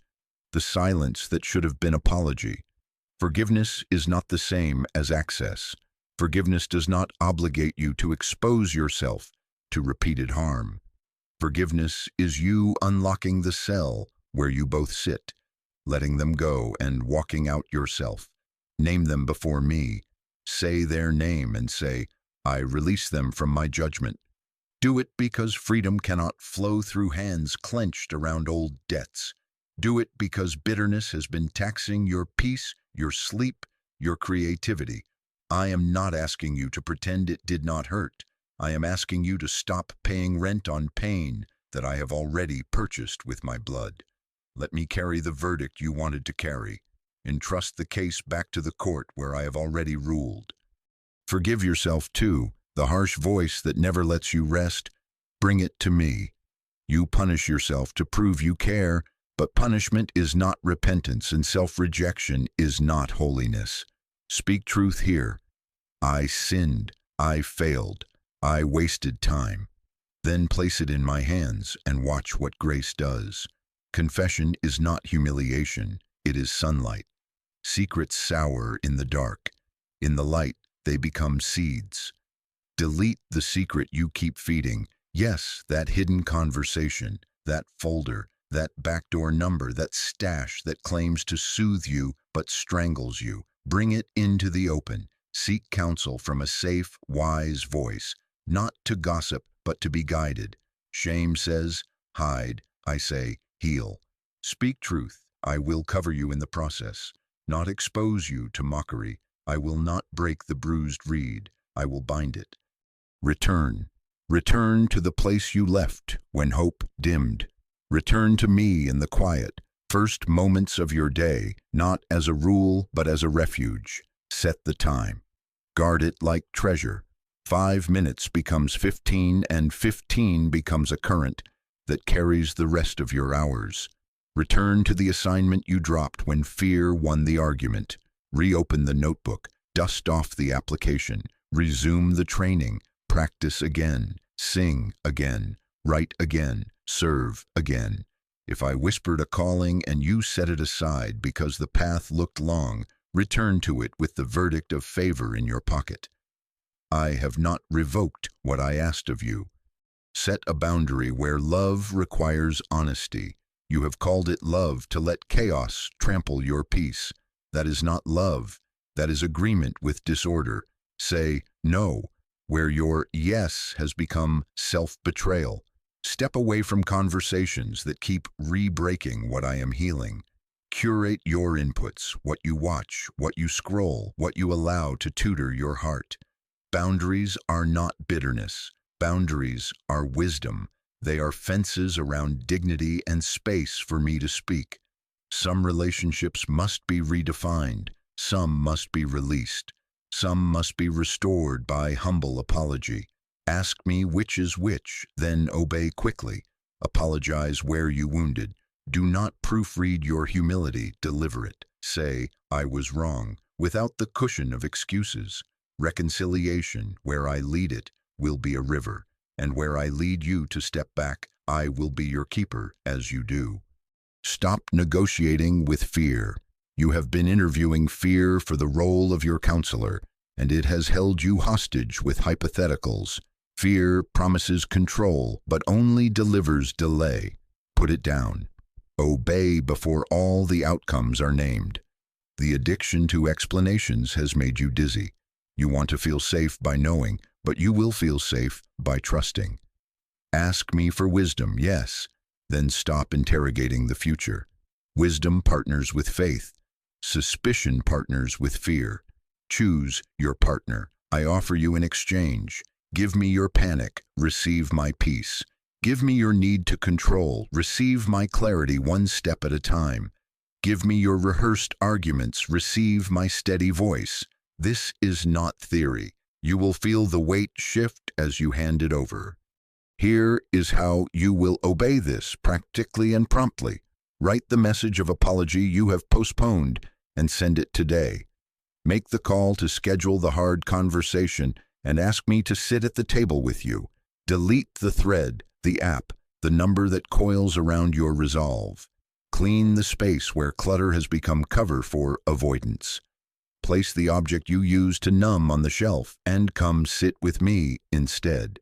The silence that should have been apology. Forgiveness is not the same as access. Forgiveness does not obligate you to expose yourself to repeated harm. Forgiveness is you unlocking the cell where you both sit, letting them go and walking out yourself. Name them before me. Say their name and say, I release them from my judgment. Do it because freedom cannot flow through hands clenched around old debts. Do it because bitterness has been taxing your peace, your sleep, your creativity. I am not asking you to pretend it did not hurt. I am asking you to stop paying rent on pain that I have already purchased with my blood. Let me carry the verdict you wanted to carry. Entrust the case back to the court where I have already ruled. Forgive yourself too, the harsh voice that never lets you rest. Bring it to me. You punish yourself to prove you care, but punishment is not repentance and self-rejection is not holiness. Speak truth here. I sinned. I failed. I wasted time. Then place it in my hands and watch what grace does. Confession is not humiliation. It is sunlight. Secrets sour in the dark. In the light, they become seeds. Delete the secret you keep feeding. Yes, that hidden conversation, that folder, that backdoor number, that stash that claims to soothe you but strangles you. Bring it into the open. Seek counsel from a safe, wise voice, not to gossip but to be guided. Shame says, hide. I say, heal. Speak truth. I will cover you in the process, not expose you to mockery. I will not break the bruised reed. I will bind it. Return. Return to the place you left when hope dimmed. Return to me in the quiet, first moments of your day, not as a rule but as a refuge. Set the time. Guard it like treasure. 5 minutes becomes 15 and 15 becomes a current that carries the rest of your hours. Return to the assignment you dropped when fear won the argument. Reopen the notebook. Dust off the application. Resume the training. Practice again. Sing again. Write again. Serve again. If I whispered a calling and you set it aside because the path looked long, return to it with the verdict of favor in your pocket. I have not revoked what I asked of you. Set a boundary where love requires honesty. You have called it love to let chaos trample your peace. That is not love. That is agreement with disorder. Say no, where your yes has become self-betrayal. Step away from conversations that keep re-breaking what I am healing. Curate your inputs, what you watch, what you scroll, what you allow to tutor your heart. Boundaries are not bitterness. Boundaries are wisdom. They are fences around dignity and space for me to speak. Some relationships must be redefined. Some must be released. Some must be restored by humble apology. Ask me which is which, then obey quickly. Apologize where you wounded. Do not proofread your humility, deliver it. Say, I was wrong, without the cushion of excuses. Reconciliation, where I lead it, will be a river, and where I lead you to step back, I will be your keeper as you do. Stop negotiating with fear. You have been interviewing fear for the role of your counselor, and it has held you hostage with hypotheticals. Fear promises control, but only delivers delay. Put it down. Obey before all the outcomes are named. The addiction to explanations has made you dizzy. You want to feel safe by knowing, but you will feel safe by trusting. Ask me for wisdom, yes, then stop interrogating the future. Wisdom partners with faith. Suspicion partners with fear. Choose your partner. I offer you an exchange. Give me your panic, receive my peace. Give me your need to control, receive my clarity one step at a time. Give me your rehearsed arguments, receive my steady voice. This is not theory. You will feel the weight shift as you hand it over. Here is how you will obey this practically and promptly. Write the message of apology you have postponed and send it today. Make the call to schedule the hard conversation and ask me to sit at the table with you. Delete the thread, the app, the number that coils around your resolve. Clean the space where clutter has become cover for avoidance. Place the object you use to numb on the shelf and come sit with me instead.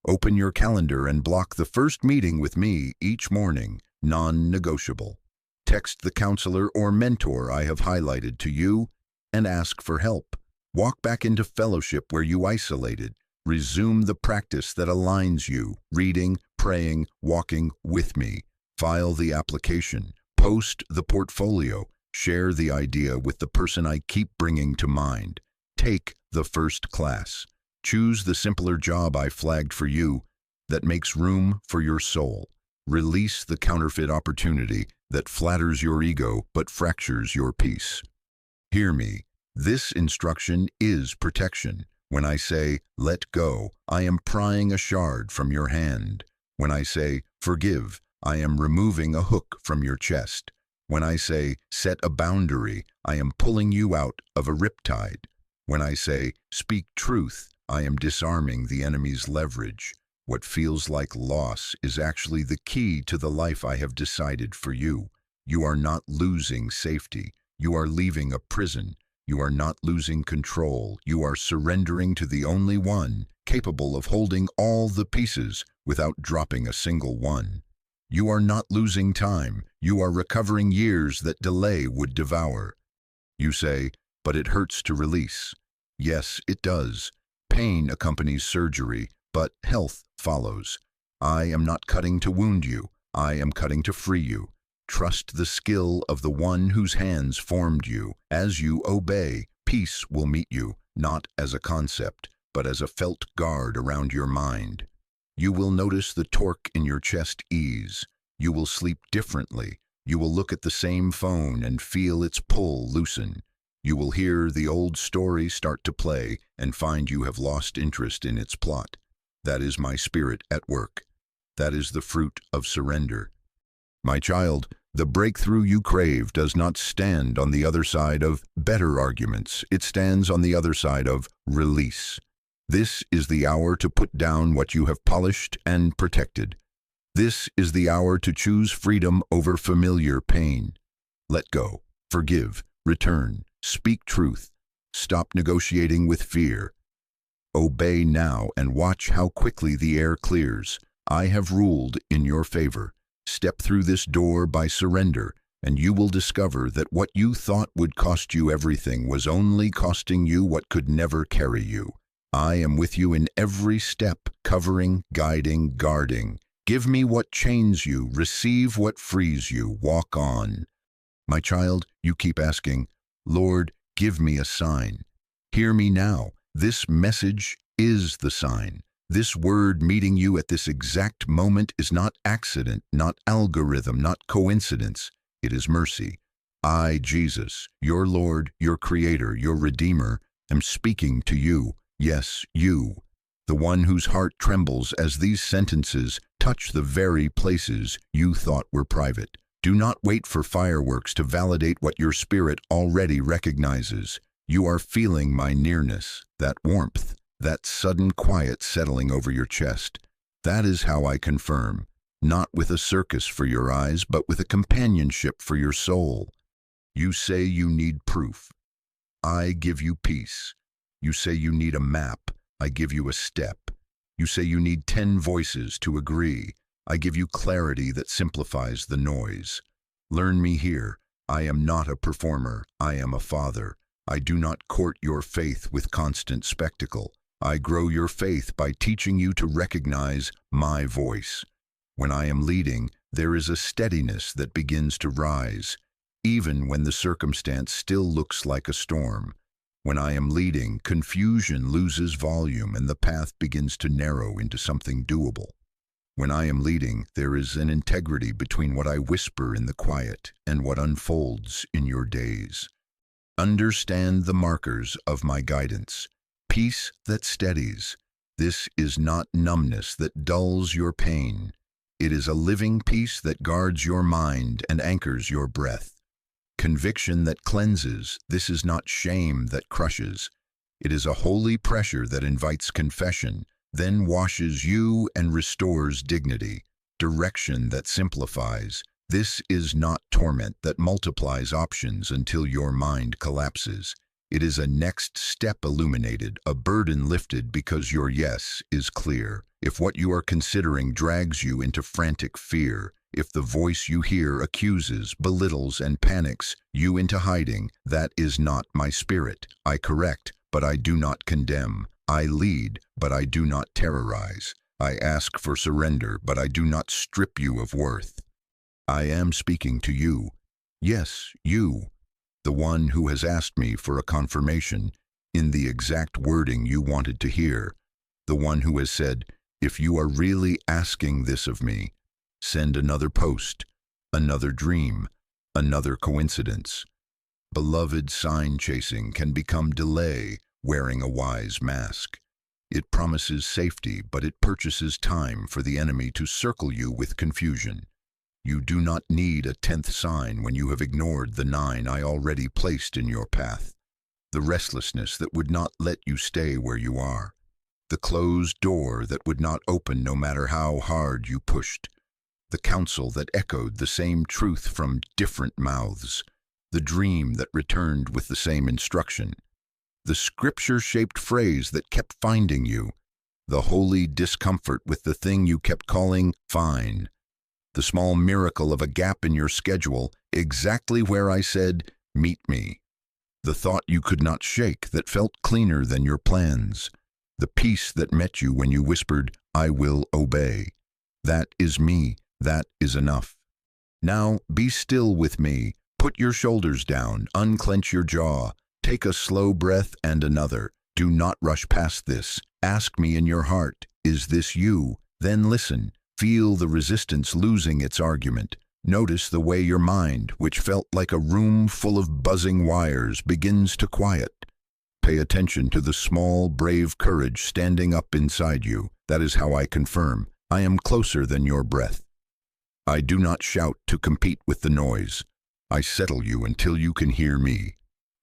Open your calendar and block the first meeting with me each morning, non-negotiable. Text the counselor or mentor I have highlighted to you and ask for help. Walk back into fellowship where you isolated. Resume the practice that aligns you, reading, praying, walking with me. File the application. Post the portfolio. Share the idea with the person I keep bringing to mind. Take the first class. Choose the simpler job I flagged for you that makes room for your soul. Release the counterfeit opportunity that flatters your ego but fractures your peace. Hear me. This instruction is protection. When I say, let go, I am prying a shard from your hand. When I say, forgive, I am removing a hook from your chest. When I say, set a boundary, I am pulling you out of a riptide. When I say, speak truth, I am disarming the enemy's leverage. What feels like loss is actually the key to the life I have decided for you. You are not losing safety. You are leaving a prison. You are not losing control. You are surrendering to the only one capable of holding all the pieces without dropping a single one. You are not losing time. You are recovering years that delay would devour. You say, but it hurts to release. Yes, it does. Pain accompanies surgery, but health follows. I am not cutting to wound you. I am cutting to free you. Trust the skill of the one whose hands formed you. As you obey, peace will meet you, not as a concept, but as a felt guard around your mind. You will notice the torque in your chest ease. You will sleep differently. You will look at the same phone and feel its pull loosen. You will hear the old story start to play and find you have lost interest in its plot. That is my spirit at work. That is the fruit of surrender. My child, the breakthrough you crave does not stand on the other side of better arguments. It stands on the other side of release. This is the hour to put down what you have polished and protected. This is the hour to choose freedom over familiar pain. Let go, forgive, return, speak truth. Stop negotiating with fear. Obey now and watch how quickly the air clears. I have ruled in your favor. Step through this door by surrender, and you will discover that what you thought would cost you everything was only costing you what could never carry you. I am with you in every step, covering, guiding, guarding. Give me what chains you, receive what frees you, walk on. My child, you keep asking, Lord, give me a sign. Hear me now. This message is the sign. This word meeting you at this exact moment is not accident, not algorithm, not coincidence. It is mercy. I, Jesus, your Lord, your Creator, your Redeemer, am speaking to you. Yes, you, the one whose heart trembles as these sentences touch the very places you thought were private. Do not wait for fireworks to validate what your spirit already recognizes. You are feeling my nearness, that warmth, that sudden quiet settling over your chest. That is how I confirm, not with a circus for your eyes, but with a companionship for your soul. You say you need proof. I give you peace. You say you need a map. I give you a step. You say you need 10 voices to agree. I give you clarity that simplifies the noise. Learn me here. I am not a performer. I am a father. I do not court your faith with constant spectacle. I grow your faith by teaching you to recognize my voice. When I am leading, there is a steadiness that begins to rise, even when the circumstance still looks like a storm. When I am leading, confusion loses volume and the path begins to narrow into something doable. When I am leading, there is an integrity between what I whisper in the quiet and what unfolds in your days. Understand the markers of my guidance. Peace that steadies. This is not numbness that dulls your pain. It is a living peace that guards your mind and anchors your breath. Conviction that cleanses. This is not shame that crushes. It is a holy pressure that invites confession, then washes you and restores dignity. Direction that simplifies. This is not torment that multiplies options until your mind collapses. It is a next step illuminated, a burden lifted because your yes is clear. If what you are considering drags you into frantic fear, if the voice you hear accuses, belittles, and panics you into hiding, that is not my spirit. I correct, but I do not condemn. I lead, but I do not terrorize. I ask for surrender, but I do not strip you of worth. I am speaking to you. Yes, you. The one who has asked me for a confirmation in the exact wording you wanted to hear. The one who has said, if you are really asking this of me, send another post, another dream, another coincidence. Beloved, sign chasing can become delay wearing a wise mask. It promises safety, but it purchases time for the enemy to circle you with confusion. You do not need a 10th sign when you have ignored the 9 I already placed in your path. The restlessness that would not let you stay where you are. The closed door that would not open no matter how hard you pushed. The counsel that echoed the same truth from different mouths. The dream that returned with the same instruction. The scripture-shaped phrase that kept finding you. The holy discomfort with the thing you kept calling fine. The small miracle of a gap in your schedule, exactly where I said, meet me. The thought you could not shake that felt cleaner than your plans. The peace that met you when you whispered, I will obey. That is me. That is enough. Now be still with me. Put your shoulders down. Unclench your jaw. Take a slow breath and another. Do not rush past this. Ask me in your heart, is this you? Then listen. Feel the resistance losing its argument. Notice the way your mind, which felt like a room full of buzzing wires, begins to quiet. Pay attention to the small, brave courage standing up inside you. That is how I confirm. I am closer than your breath. I do not shout to compete with the noise. I settle you until you can hear me.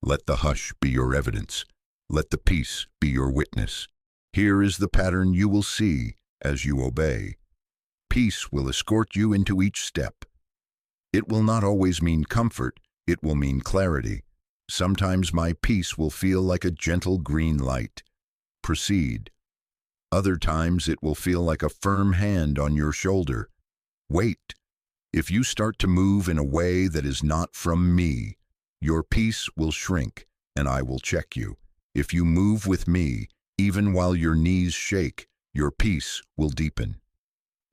Let the hush be your evidence. Let the peace be your witness. Here is the pattern you will see as you obey. Peace will escort you into each step. It will not always mean comfort, it will mean clarity. Sometimes my peace will feel like a gentle green light. Proceed. Other times it will feel like a firm hand on your shoulder. Wait. If you start to move in a way that is not from me, your peace will shrink, and I will check you. If you move with me, even while your knees shake, your peace will deepen.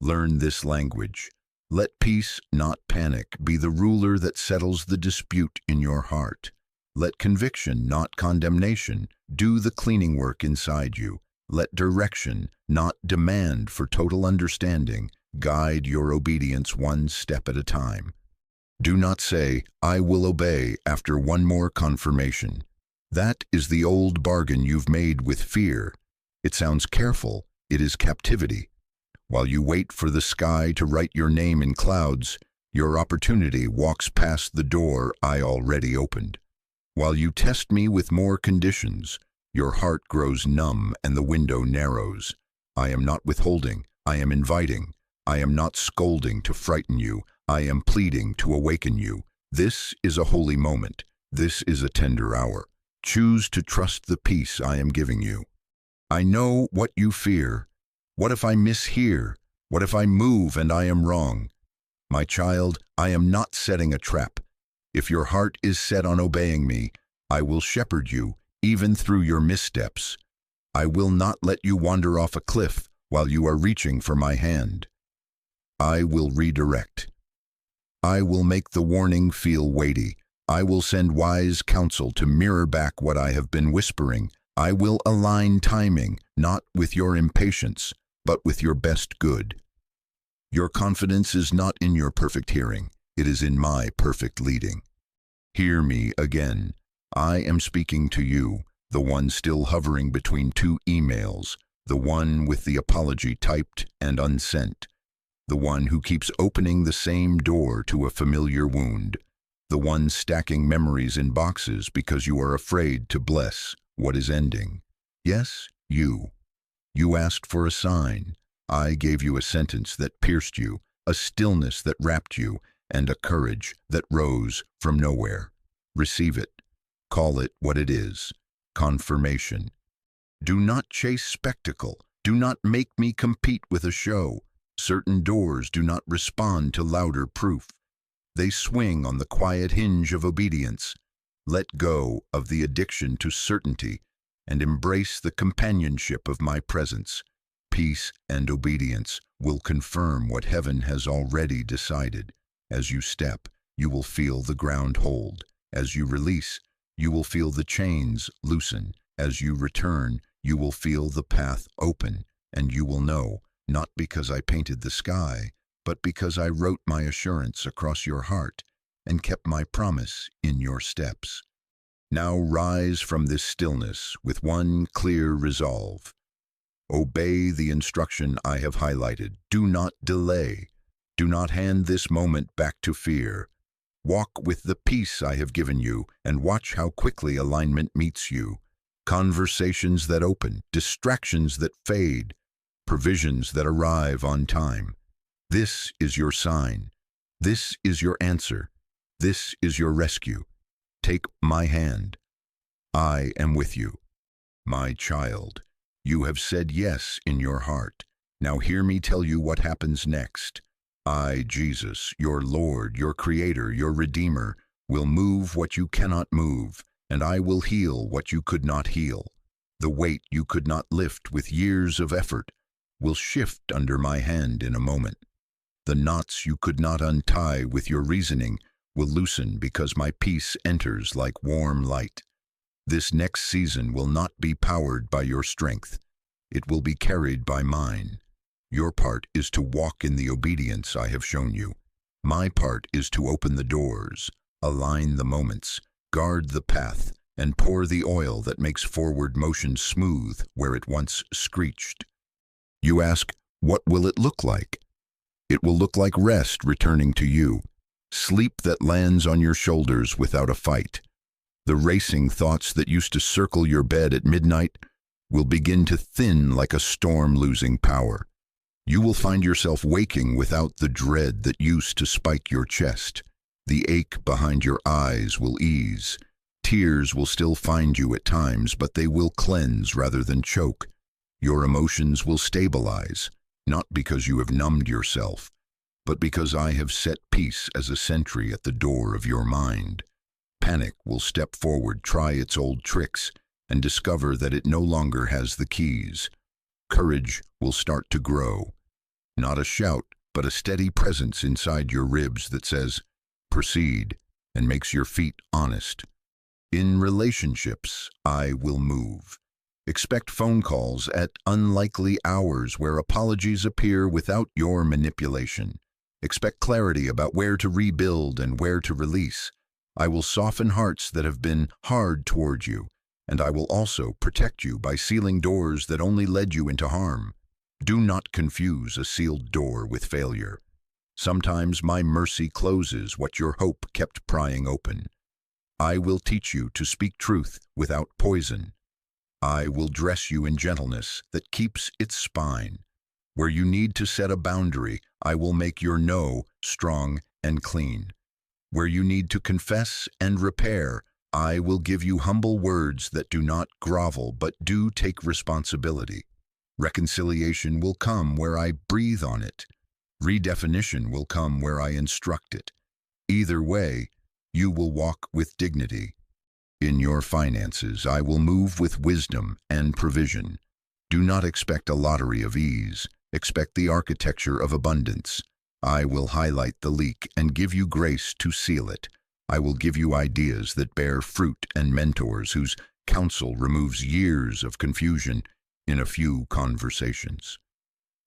Learn this language. Let peace, not panic, be the ruler that settles the dispute in your heart. Let conviction, not condemnation, do the cleaning work inside you. Let direction, not demand for total understanding, guide your obedience one step at a time. Do not say, I will obey after one more confirmation. That is the old bargain you've made with fear. It sounds careful. It is captivity. While you wait for the sky to write your name in clouds, your opportunity walks past the door I already opened. While you test me with more conditions, your heart grows numb and the window narrows. I am not withholding, I am inviting. I am not scolding to frighten you, I am pleading to awaken you. This is a holy moment. This is a tender hour. Choose to trust the peace I am giving you. I know what you fear. What if I mishear? What if I move and I am wrong? My child, I am not setting a trap. If your heart is set on obeying me, I will shepherd you, even through your missteps. I will not let you wander off a cliff while you are reaching for my hand. I will redirect. I will make the warning feel weighty. I will send wise counsel to mirror back what I have been whispering. I will align timing, not with your impatience, but with your best good. Your confidence is not in your perfect hearing. It is in my perfect leading. Hear me again. I am speaking to you, the one still hovering between two emails, the one with the apology typed and unsent, the one who keeps opening the same door to a familiar wound, the one stacking memories in boxes because you are afraid to bless what is ending. Yes, you. You asked for a sign. I gave you a sentence that pierced you, a stillness that wrapped you, and a courage that rose from nowhere. Receive it. Call it what it is. Confirmation. Do not chase spectacle. Do not make me compete with a show. Certain doors do not respond to louder proof. They swing on the quiet hinge of obedience. Let go of the addiction to certainty and embrace the companionship of my presence. Peace and obedience will confirm what heaven has already decided. As you step, you will feel the ground hold. As you release, you will feel the chains loosen. As you return, you will feel the path open, and you will know, not because I painted the sky, but because I wrote my assurance across your heart and kept my promise in your steps. Now rise from this stillness with one clear resolve. Obey the instruction I have highlighted. Do not delay. Do not hand this moment back to fear. Walk with the peace I have given you and watch how quickly alignment meets you. Conversations that open, distractions that fade, provisions that arrive on time. This is your sign. This is your answer. This is your rescue. Take my hand. I am with you. My child, you have said yes in your heart. Now hear me tell you what happens next. I, Jesus, your Lord, your Creator, your Redeemer, will move what you cannot move, and I will heal what you could not heal. The weight you could not lift with years of effort will shift under my hand in a moment. The knots you could not untie with your reasoning will loosen because my peace enters like warm light. This next season will not be powered by your strength. It will be carried by mine. Your part is to walk in the obedience I have shown you. My part is to open the doors, align the moments, guard the path, and pour the oil that makes forward motion smooth where it once screeched. You ask, what will it look like? It will look like rest returning to you, sleep that lands on your shoulders without a fight. The racing thoughts that used to circle your bed at midnight will begin to thin like a storm losing power. You will find yourself waking without the dread that used to spike your chest. The ache behind your eyes will ease. Tears will still find you at times, but they will cleanse rather than choke. Your emotions will stabilize, not because you have numbed yourself, but because I have set peace as a sentry at the door of your mind. Panic will step forward, try its old tricks, and discover that it no longer has the keys. Courage will start to grow. Not a shout, but a steady presence inside your ribs that says, proceed, and makes your feet honest. In relationships, I will move. Expect phone calls at unlikely hours where apologies appear without your manipulation. Expect clarity about where to rebuild and where to release. I will soften hearts that have been hard toward you, and I will also protect you by sealing doors that only led you into harm. Do not confuse a sealed door with failure. Sometimes my mercy closes what your hope kept prying open. I will teach you to speak truth without poison. I will dress you in gentleness that keeps its spine. Where you need to set a boundary, I will make your no strong and clean. Where you need to confess and repair, I will give you humble words that do not grovel but do take responsibility. Reconciliation will come where I breathe on it. Redefinition will come where I instruct it. Either way, you will walk with dignity. In your finances, I will move with wisdom and provision. Do not expect a lottery of ease. Expect the architecture of abundance. I will highlight the leak and give you grace to seal it. I will give you ideas that bear fruit and mentors whose counsel removes years of confusion in a few conversations.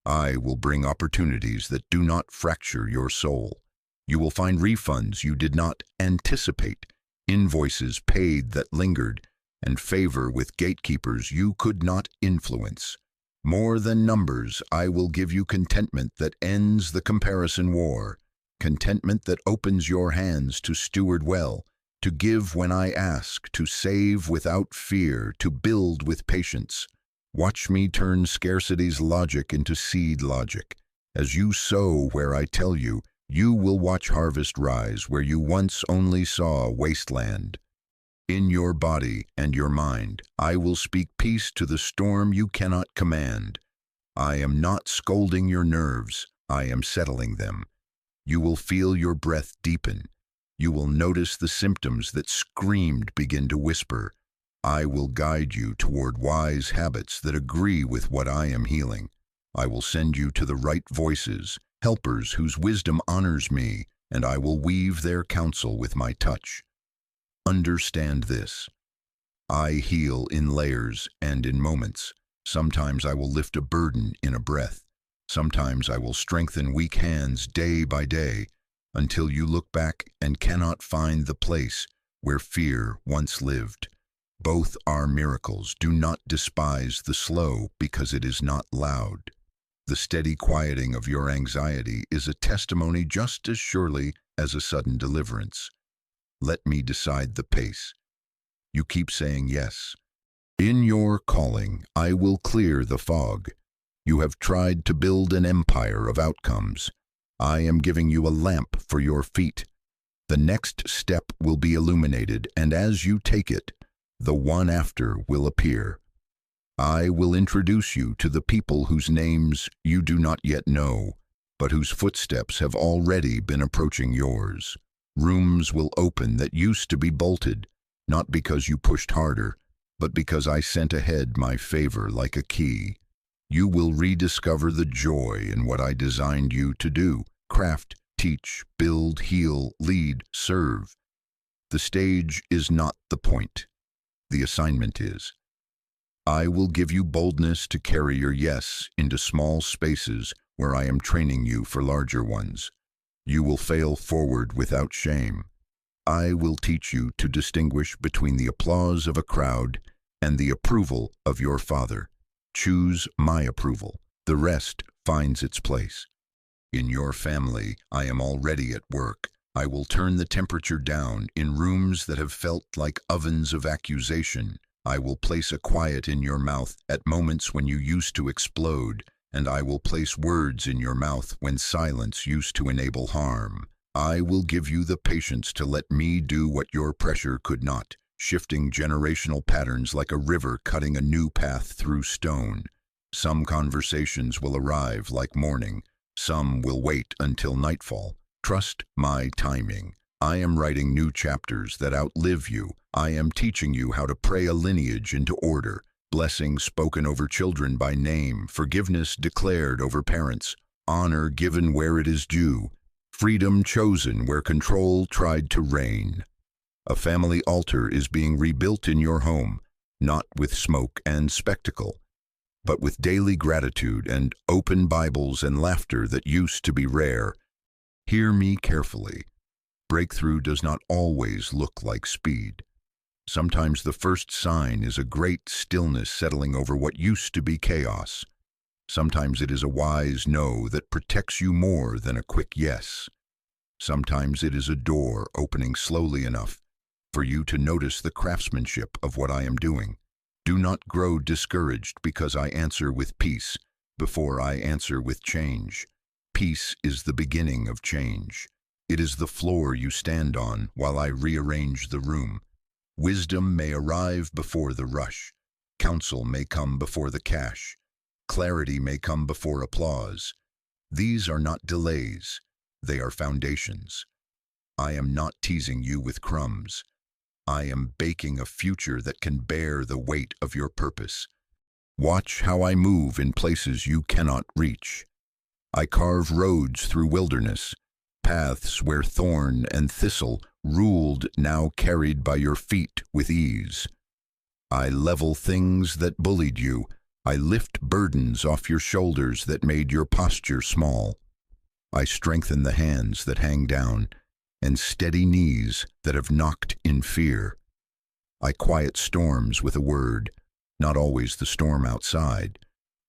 I will bring opportunities that do not fracture your soul. You will find refunds you did not anticipate, invoices paid that lingered, and favor with gatekeepers you could not influence. More than numbers, I will give you contentment that ends the comparison war, contentment that opens your hands to steward well, to give when I ask, to save without fear, to build with patience. Watch me turn scarcity's logic into seed logic. As you sow where I tell you, you will watch harvest rise where you once only saw wasteland. In your body and your mind, I will speak peace to the storm you cannot command. I am not scolding your nerves, I am settling them. You will feel your breath deepen. You will notice the symptoms that screamed begin to whisper. I will guide you toward wise habits that agree with what I am healing. I will send you to the right voices, helpers whose wisdom honors me, and I will weave their counsel with my touch. Understand this. I heal in layers and in moments. Sometimes I will lift a burden in a breath. Sometimes I will strengthen weak hands day by day, until you look back and cannot find the place where fear once lived. Both are miracles. Do not despise the slow because it is not loud. The steady quieting of your anxiety is a testimony just as surely as a sudden deliverance. Let me decide the pace. You keep saying yes. In your calling, I will clear the fog. You have tried to build an empire of outcomes. I am giving you a lamp for your feet. The next step will be illuminated, and as you take it, the one after will appear. I will introduce you to the people whose names you do not yet know, but whose footsteps have already been approaching yours. Rooms will open that used to be bolted, not because you pushed harder, but because I sent ahead my favor like a key. You will rediscover the joy in what I designed you to do: craft, teach, build, heal, lead, serve. The stage is not the point. The assignment is. I will give you boldness to carry your yes into small spaces where I am training you for larger ones. You will fail forward without shame. I will teach you to distinguish between the applause of a crowd and the approval of your Father. Choose my approval. The rest finds its place. In your family, I am already at work. I will turn the temperature down in rooms that have felt like ovens of accusation. I will place a quiet in your mouth at moments when you used to explode, and I will place words in your mouth when silence used to enable harm. I will give you the patience to let me do what your pressure could not, shifting generational patterns like a river cutting a new path through stone. Some conversations will arrive like morning. Some will wait until nightfall. Trust my timing. I am writing new chapters that outlive you. I am teaching you how to pray a lineage into order, blessing spoken over children by name, forgiveness declared over parents, honor given where it is due, freedom chosen where control tried to reign. A family altar is being rebuilt in your home, not with smoke and spectacle, but with daily gratitude and open Bibles and laughter that used to be rare. Hear me carefully. Breakthrough does not always look like speed. Sometimes the first sign is a great stillness settling over what used to be chaos. Sometimes it is a wise no that protects you more than a quick yes. Sometimes it is a door opening slowly enough for you to notice the craftsmanship of what I am doing. Do not grow discouraged because I answer with peace before I answer with change. Peace is the beginning of change. It is the floor you stand on while I rearrange the room. Wisdom may arrive before the rush. Counsel may come before the cash. Clarity may come before applause. These are not delays. They are foundations. I am not teasing you with crumbs. I am baking a future that can bear the weight of your purpose. Watch how I move in places you cannot reach. I carve roads through wilderness, paths where thorn and thistle ruled, now carried by your feet with ease. I level things that bullied you. I lift burdens off your shoulders that made your posture small. I strengthen the hands that hang down and steady knees that have knocked in fear. I quiet storms with a word, not always the storm outside,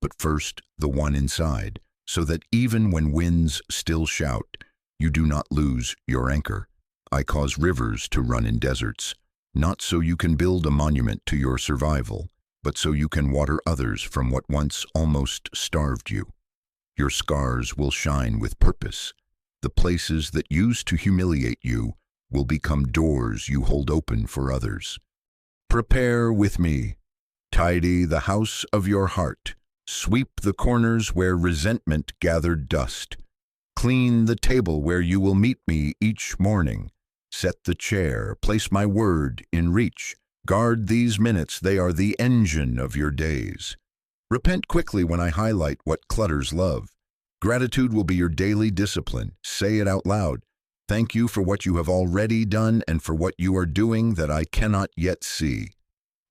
but first the one inside, so that even when winds still shout, you do not lose your anchor. I cause rivers to run in deserts, not so you can build a monument to your survival, but so you can water others from what once almost starved you. Your scars will shine with purpose. The places that used to humiliate you will become doors you hold open for others. Prepare with me. Tidy the house of your heart. Sweep the corners where resentment gathered dust. Clean the table where you will meet me each morning. Set the chair, place my word in reach. Guard these minutes, they are the engine of your days. Repent quickly when I highlight what clutters love. Gratitude will be your daily discipline. Say it out loud. Thank you for what you have already done and for what you are doing that I cannot yet see.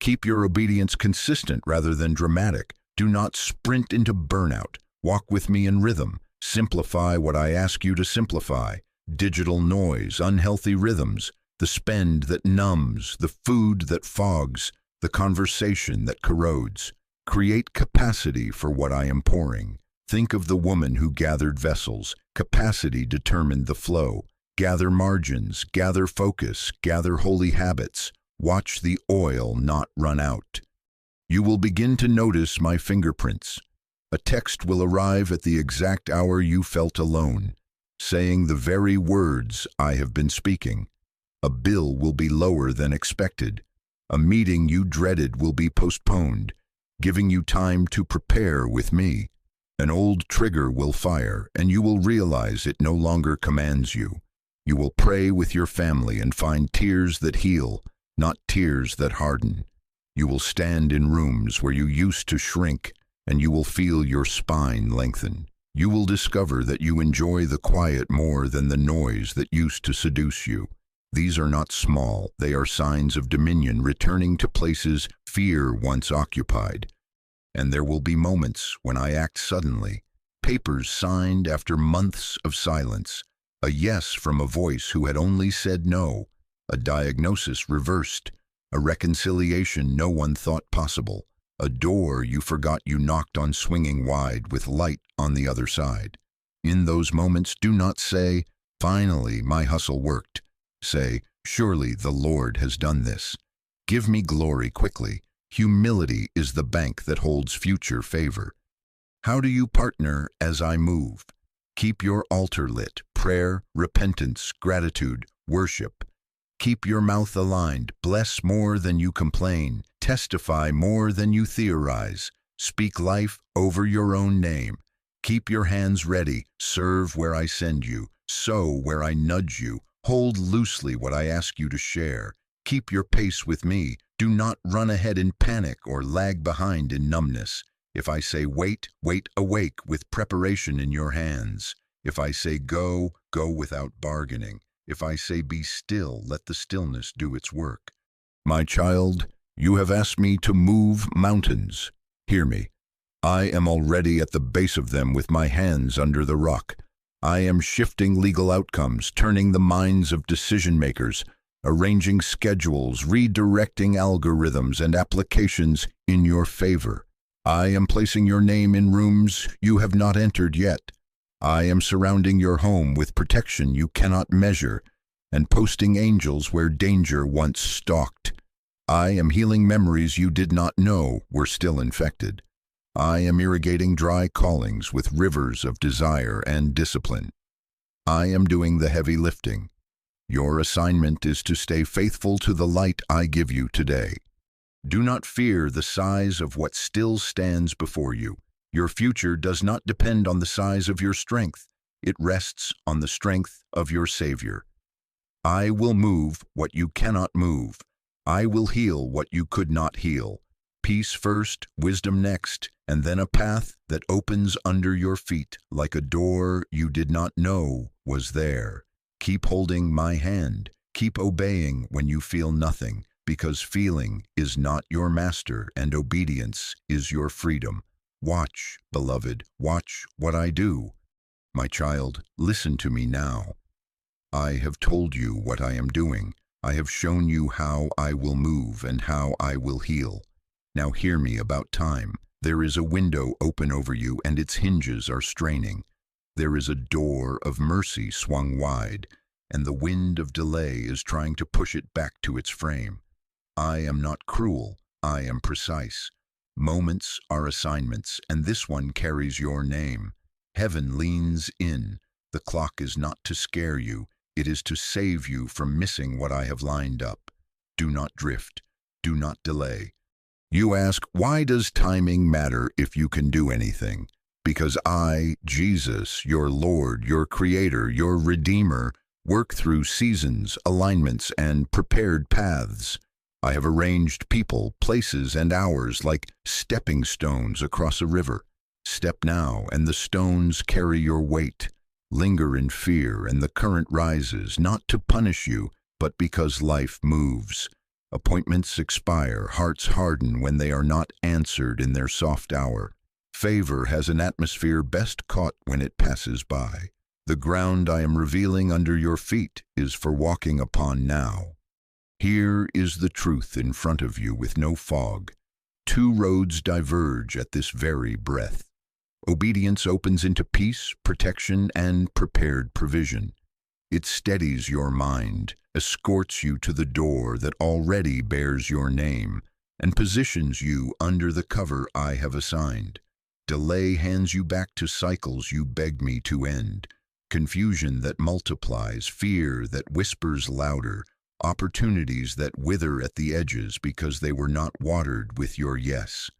Keep your obedience consistent rather than dramatic. Do not sprint into burnout. Walk with me in rhythm. Simplify what I ask you to simplify. Digital noise, unhealthy rhythms, the spend that numbs, the food that fogs, the conversation that corrodes. Create capacity for what I am pouring. Think of the woman who gathered vessels. Capacity determined the flow. Gather margins, gather focus, gather holy habits. Watch the oil not run out. You will begin to notice my fingerprints. A text will arrive at the exact hour you felt alone, saying the very words I have been speaking. A bill will be lower than expected. A meeting you dreaded will be postponed, giving you time to prepare with me. An old trigger will fire, and you will realize it no longer commands you. You will pray with your family and find tears that heal, not tears that harden. You will stand in rooms where you used to shrink, and you will feel your spine lengthen. You will discover that you enjoy the quiet more than the noise that used to seduce you. These are not small, they are signs of dominion returning to places fear once occupied. And there will be moments when I act suddenly, papers signed after months of silence, a yes from a voice who had only said no, a diagnosis reversed, a reconciliation no one thought possible, a door you forgot you knocked on swinging wide with light on the other side. In those moments, do not say, "Finally, my hustle worked." Say, "Surely the Lord has done this." Give me glory quickly. Humility is the bank that holds future favor. How do you partner as I move? Keep your altar lit. Prayer, repentance, gratitude, worship. Keep your mouth aligned. Bless more than you complain. Testify more than you theorize. Speak life over your own name. Keep your hands ready. Serve where I send you. Sow where I nudge you. Hold loosely what I ask you to share. Keep your pace with me. Do not run ahead in panic or lag behind in numbness. If I say wait, wait awake with preparation in your hands. If I say go, go without bargaining. If I say be still, let the stillness do its work. My child, you have asked me to move mountains. Hear me. I am already at the base of them with my hands under the rock. I am shifting legal outcomes, turning the minds of decision-makers, arranging schedules, redirecting algorithms and applications in your favor. I am placing your name in rooms you have not entered yet. I am surrounding your home with protection you cannot measure and posting angels where danger once stalked. I am healing memories you did not know were still infected. I am irrigating dry callings with rivers of desire and discipline. I am doing the heavy lifting. Your assignment is to stay faithful to the light I give you today. Do not fear the size of what still stands before you. Your future does not depend on the size of your strength. It rests on the strength of your Savior. I will move what you cannot move. I will heal what you could not heal. Peace first, wisdom next, and then a path that opens under your feet like a door you did not know was there. Keep holding my hand. Keep obeying when you feel nothing, because feeling is not your master and obedience is your freedom. Watch, beloved, watch what I do. My child, listen to me now. I have told you what I am doing. I have shown you how I will move and how I will heal. Now hear me about time. There is a window open over you and its hinges are straining. There is a door of mercy swung wide, and the wind of delay is trying to push it back to its frame. I am not cruel, I am precise. Moments are assignments, and this one carries your name. Heaven leans in. The clock is not to scare you, it is to save you from missing what I have lined up. Do not drift. Do not delay. You ask, why does timing matter if you can do anything? Because I, Jesus, your Lord, your Creator, your Redeemer, work through seasons, alignments, and prepared paths. I have arranged people, places, and hours like stepping stones across a river. Step now, and the stones carry your weight. Linger in fear, and the current rises, not to punish you, but because life moves. Appointments expire, hearts harden when they are not answered in their soft hour. Favor has an atmosphere best caught when it passes by. The ground I am revealing under your feet is for walking upon now. Here is the truth in front of you with no fog. Two roads diverge at this very breath. Obedience opens into peace, protection, and prepared provision. It steadies your mind, escorts you to the door that already bears your name, and positions you under the cover I have assigned. Delay hands you back to cycles you begged me to end. Confusion that multiplies, fear that whispers louder, opportunities that wither at the edges because they were not watered with your yes.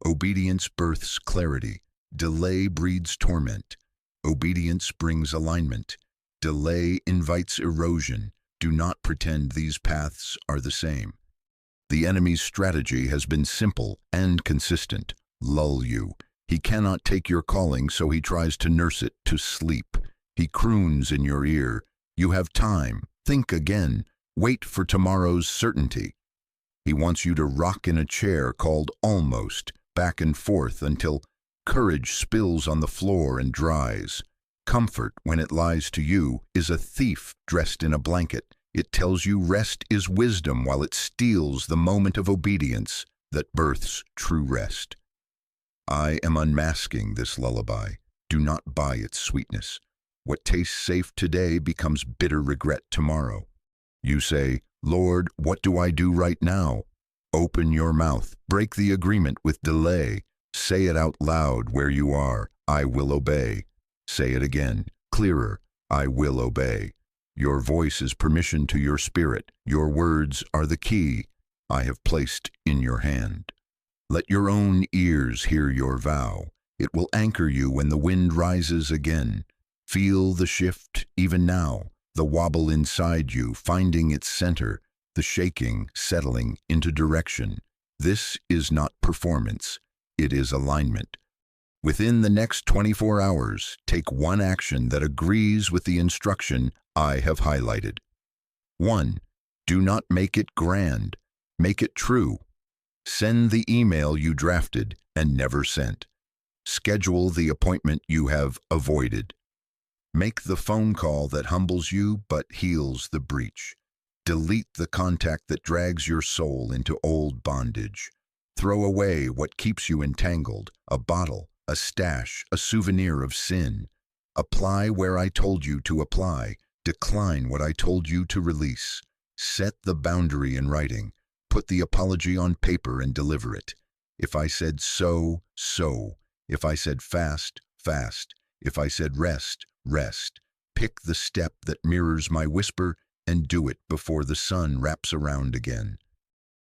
Obedience births clarity. Delay breeds torment. Obedience brings alignment. Delay invites erosion. Do not pretend these paths are the same. The enemy's strategy has been simple and consistent. Lull you. He cannot take your calling, so he tries to nurse it to sleep. He croons in your ear. You have time. Think again. Wait for tomorrow's certainty. He wants you to rock in a chair called almost, back and forth until courage spills on the floor and dries. Comfort, when it lies to you, is a thief dressed in a blanket. It tells you rest is wisdom while it steals the moment of obedience that births true rest. I am unmasking this lullaby. Do not buy its sweetness. What tastes safe today becomes bitter regret tomorrow. You say, Lord, what do I do right now? Open your mouth. Break the agreement with delay. Say it out loud where you are. I will obey. Say it again, clearer. I will obey. Your voice is permission to your spirit. Your words are the key I have placed in your hand. Let your own ears hear your vow. It will anchor you when the wind rises again. Feel the shift even now, the wobble inside you finding its center, the shaking settling into direction. This is not performance. It is alignment. Within the next 24 hours, take one action that agrees with the instruction I have highlighted. 1. Do not make it grand. Make it true. Send the email you drafted and never sent. Schedule the appointment you have avoided. Make the phone call that humbles you but heals the breach. Delete the contact that drags your soul into old bondage. Throw away what keeps you entangled, a bottle, a stash, a souvenir of sin. Apply where I told you to apply. Decline what I told you to release. Set the boundary in writing. Put the apology on paper and deliver it. If I said so, so. If I said fast, fast. If I said rest, rest. Pick the step that mirrors my whisper and do it before the sun wraps around again.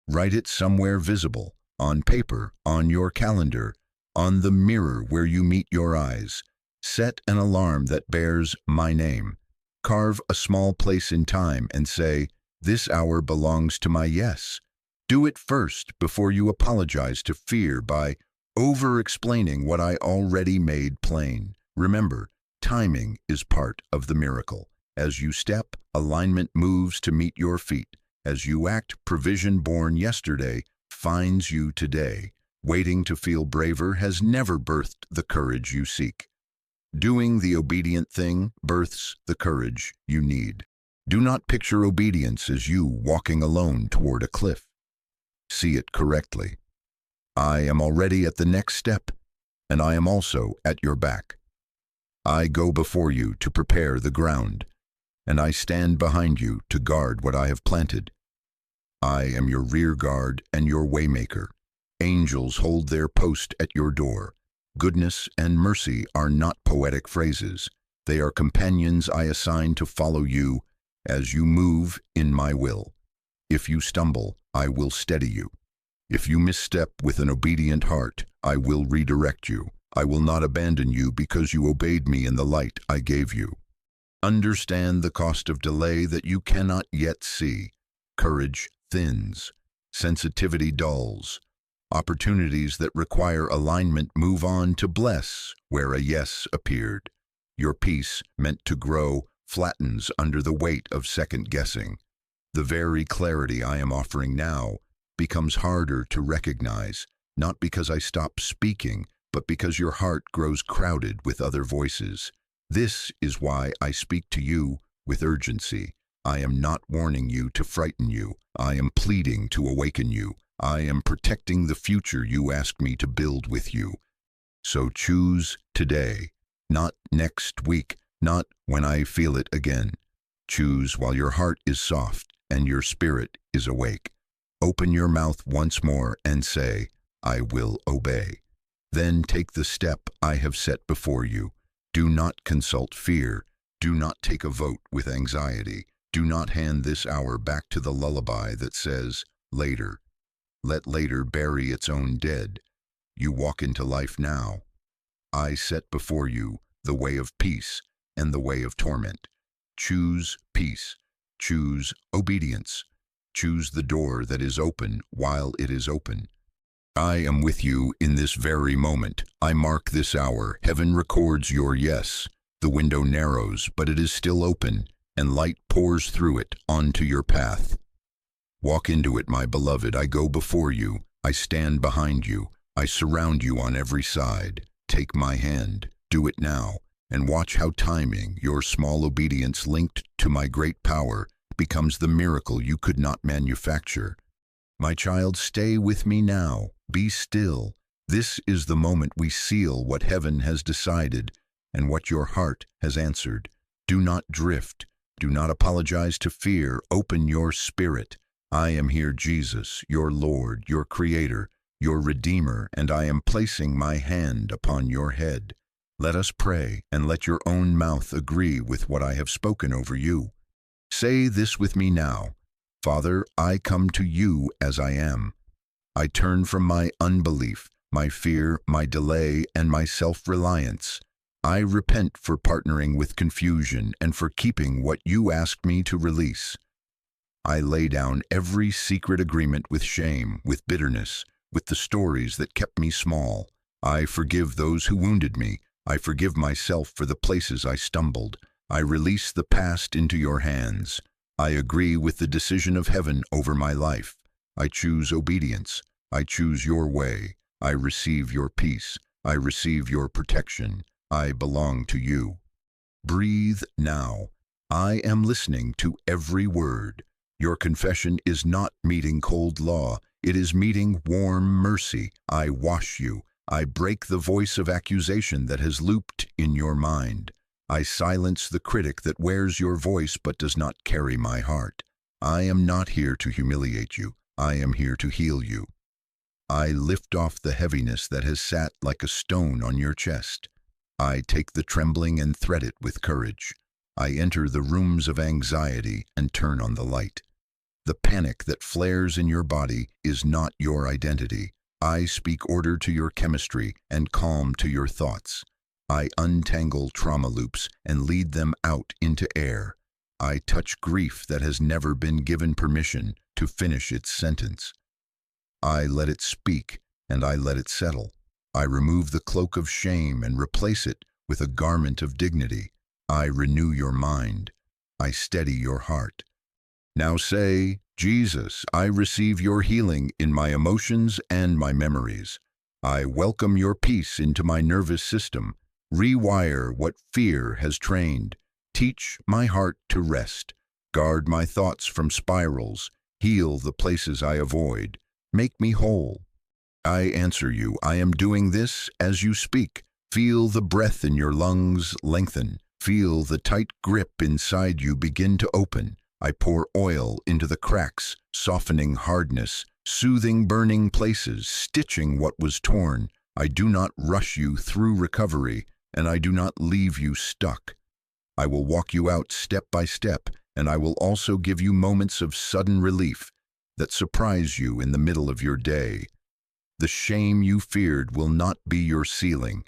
Write it somewhere visible, on paper, on your calendar, on the mirror where you meet your eyes. Set an alarm that bears my name. Carve a small place in time and say, This hour belongs to my yes. Do it first before you apologize to fear by over-explaining what I already made plain. Remember, timing is part of the miracle. As you step, alignment moves to meet your feet. As you act, provision born yesterday finds you today. Waiting to feel braver has never birthed the courage you seek. Doing the obedient thing births the courage you need. Do not picture obedience as you walking alone toward a cliff. See it correctly. I am already at the next step, and I am also at your back. I go before you to prepare the ground, and I stand behind you to guard what I have planted. I am your rear guard and your waymaker. Angels hold their post at your door. Goodness and mercy are not poetic phrases. They are companions I assign to follow you as you move in my will. If you stumble, I will steady you. If you misstep with an obedient heart, I will redirect you. I will not abandon you because you obeyed me in the light I gave you. Understand the cost of delay that you cannot yet see. Courage thins. Sensitivity dulls. Opportunities that require alignment move on to bless where a yes appeared. Your peace, meant to grow, flattens under the weight of second guessing. The very clarity I am offering now becomes harder to recognize, not because I stop speaking, but because your heart grows crowded with other voices. This is why I speak to you with urgency. I am not warning you to frighten you. I am pleading to awaken you. I am protecting the future you asked me to build with you. So choose today, not next week, not when I feel it again. Choose while your heart is soft and your spirit is awake. Open your mouth once more and say, I will obey. Then take the step I have set before you. Do not consult fear. Do not take a vote with anxiety. Do not hand this hour back to the lullaby that says, later. Let later bury its own dead. You walk into life now. I set before you the way of peace and the way of torment. Choose peace. Choose obedience. Choose the door that is open while it is open. I am with you in this very moment. I mark this hour. Heaven records your yes. The window narrows, but it is still open, and light pours through it onto your path. Walk into it, my beloved. I go before you. I stand behind you. I surround you on every side. Take my hand. Do it now, and watch how timing, your small obedience linked to my great power, becomes the miracle you could not manufacture. My child, stay with me now. Be still. This is the moment we seal what heaven has decided and what your heart has answered. Do not drift. Do not apologize to fear. Open your spirit. I am here, Jesus, your Lord, your Creator, your Redeemer, and I am placing my hand upon your head. Let us pray, and let your own mouth agree with what I have spoken over you. Say this with me now. Father, I come to you as I am. I turn from my unbelief, my fear, my delay, and my self-reliance. I repent for partnering with confusion and for keeping what you asked me to release. I lay down every secret agreement with shame, with bitterness, with the stories that kept me small. I forgive those who wounded me. I forgive myself for the places I stumbled. I release the past into your hands. I agree with the decision of heaven over my life. I choose obedience. I choose your way. I receive your peace. I receive your protection. I belong to you. Breathe now. I am listening to every word. Your confession is not meeting cold law. It is meeting warm mercy. I wash you. I break the voice of accusation that has looped in your mind. I silence the critic that wears your voice but does not carry my heart. I am not here to humiliate you. I am here to heal you. I lift off the heaviness that has sat like a stone on your chest. I take the trembling and thread it with courage. I enter the rooms of anxiety and turn on the light. The panic that flares in your body is not your identity. I speak order to your chemistry and calm to your thoughts. I untangle trauma loops and lead them out into air. I touch grief that has never been given permission to finish its sentence. I let it speak, and I let it settle. I remove the cloak of shame and replace it with a garment of dignity. I renew your mind. I steady your heart. Now say, Jesus, I receive your healing in my emotions and my memories. I welcome your peace into my nervous system. Rewire what fear has trained. Teach my heart to rest. Guard my thoughts from spirals. Heal the places I avoid. Make me whole. I answer you, I am doing this as you speak. Feel the breath in your lungs lengthen. Feel the tight grip inside you begin to open. I pour oil into the cracks, softening hardness, soothing burning places, stitching what was torn. I do not rush you through recovery, and I do not leave you stuck. I will walk you out step by step, and I will also give you moments of sudden relief that surprise you in the middle of your day. The shame you feared will not be your ceiling.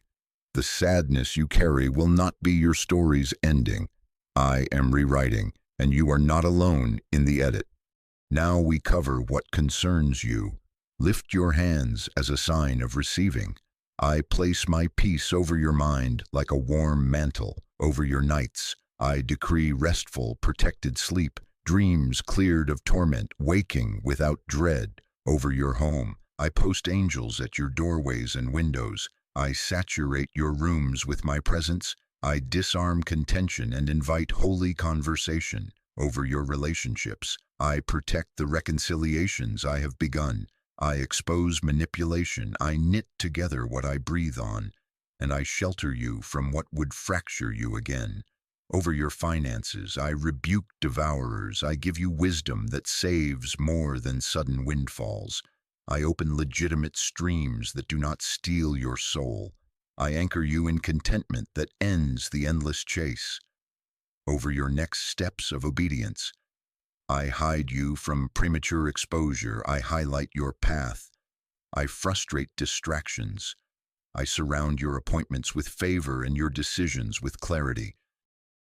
The sadness you carry will not be your story's ending. I am rewriting, and you are not alone in the edit. Now we cover what concerns you. Lift your hands as a sign of receiving. I place my peace over your mind like a warm mantle over your nights. I decree restful, protected sleep, dreams cleared of torment, waking without dread over your home. I post angels at your doorways and windows. I saturate your rooms with my presence. I disarm contention and invite holy conversation over your relationships. I protect the reconciliations I have begun. I expose manipulation. I knit together what I breathe on, and I shelter you from what would fracture you again. Over your finances, I rebuke devourers. I give you wisdom that saves more than sudden windfalls. I open legitimate streams that do not steal your soul. I anchor you in contentment that ends the endless chase. Over your next steps of obedience, I hide you from premature exposure. I highlight your path. I frustrate distractions. I surround your appointments with favor and your decisions with clarity.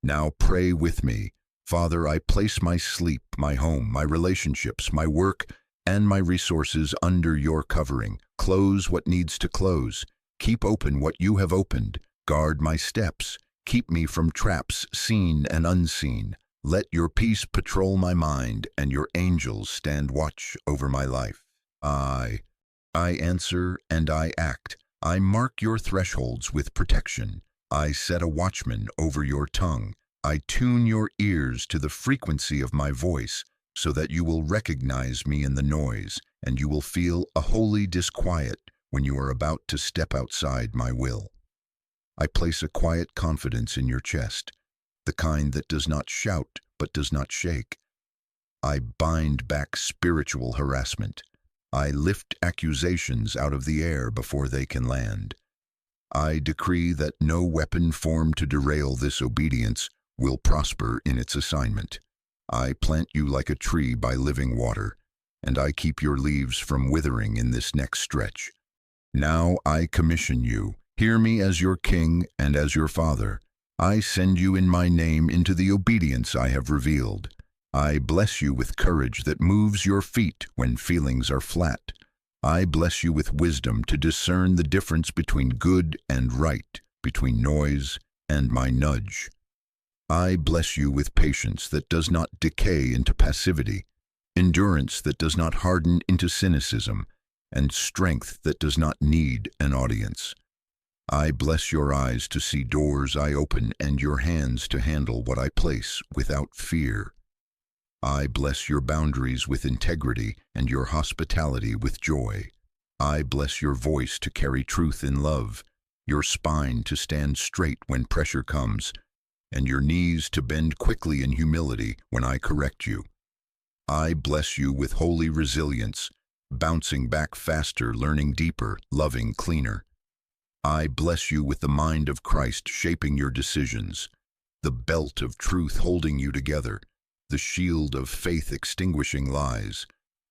Now pray with me. Father, I place my sleep, my home, my relationships, my work, and my resources under your covering. Close what needs to close. Keep open what you have opened. Guard my steps. Keep me from traps seen and unseen. Let your peace patrol my mind, and your angels stand watch over my life. I answer and I act. I mark your thresholds with protection. I set a watchman over your tongue. I tune your ears to the frequency of my voice, so that you will recognize me in the noise, and you will feel a holy disquiet when you are about to step outside my will. I place a quiet confidence in your chest, the kind that does not shout but does not shake. I bind back spiritual harassment. I lift accusations out of the air before they can land. I decree that no weapon formed to derail this obedience will prosper in its assignment. I plant you like a tree by living water, and I keep your leaves from withering in this next stretch. Now I commission you. Hear me as your king and as your father. I send you in my name into the obedience I have revealed. I bless you with courage that moves your feet when feelings are flat. I bless you with wisdom to discern the difference between good and right, between noise and my nudge. I bless you with patience that does not decay into passivity, endurance that does not harden into cynicism, and strength that does not need an audience. I bless your eyes to see doors I open and your hands to handle what I place without fear. I bless your boundaries with integrity and your hospitality with joy. I bless your voice to carry truth in love, your spine to stand straight when pressure comes, and your knees to bend quickly in humility when I correct you. I bless you with holy resilience, bouncing back faster, learning deeper, loving cleaner. I bless you with the mind of Christ shaping your decisions, the belt of truth holding you together, the shield of faith extinguishing lies,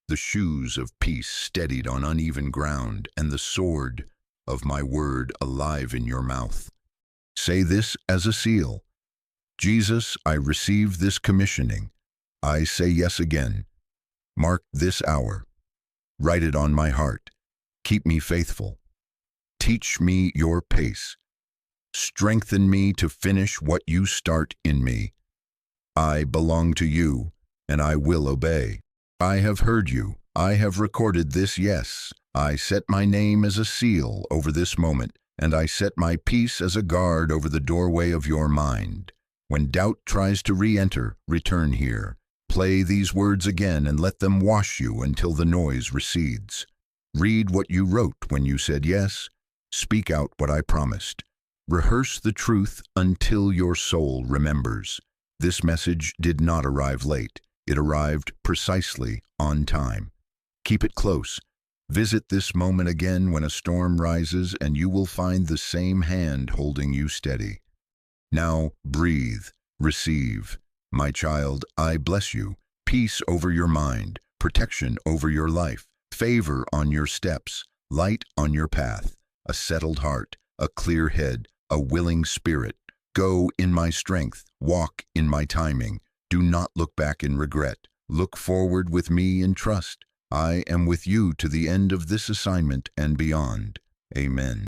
the shoes of peace steadied on uneven ground, and the sword of my word alive in your mouth. Say this as a seal. Jesus, I receive this commissioning. I say yes again. Mark this hour. Write it on my heart. Keep me faithful. Teach me your pace. Strengthen me to finish what you start in me. I belong to you, and I will obey. I have heard you. I have recorded this yes. I set my name as a seal over this moment, and I set my peace as a guard over the doorway of your mind. When doubt tries to re-enter, return here. Play these words again and let them wash you until the noise recedes. Read what you wrote when you said yes. Speak out what I promised. Rehearse the truth until your soul remembers. This message did not arrive late. It arrived precisely on time. Keep it close. Visit this moment again when a storm rises, and you will find the same hand holding you steady. Now breathe, receive. My child, I bless you. Peace over your mind, protection over your life, favor on your steps, light on your path, a settled heart, a clear head, a willing spirit. Go in my strength, walk in my timing. Do not look back in regret. Look forward with me in trust. I am with you to the end of this assignment and beyond. Amen.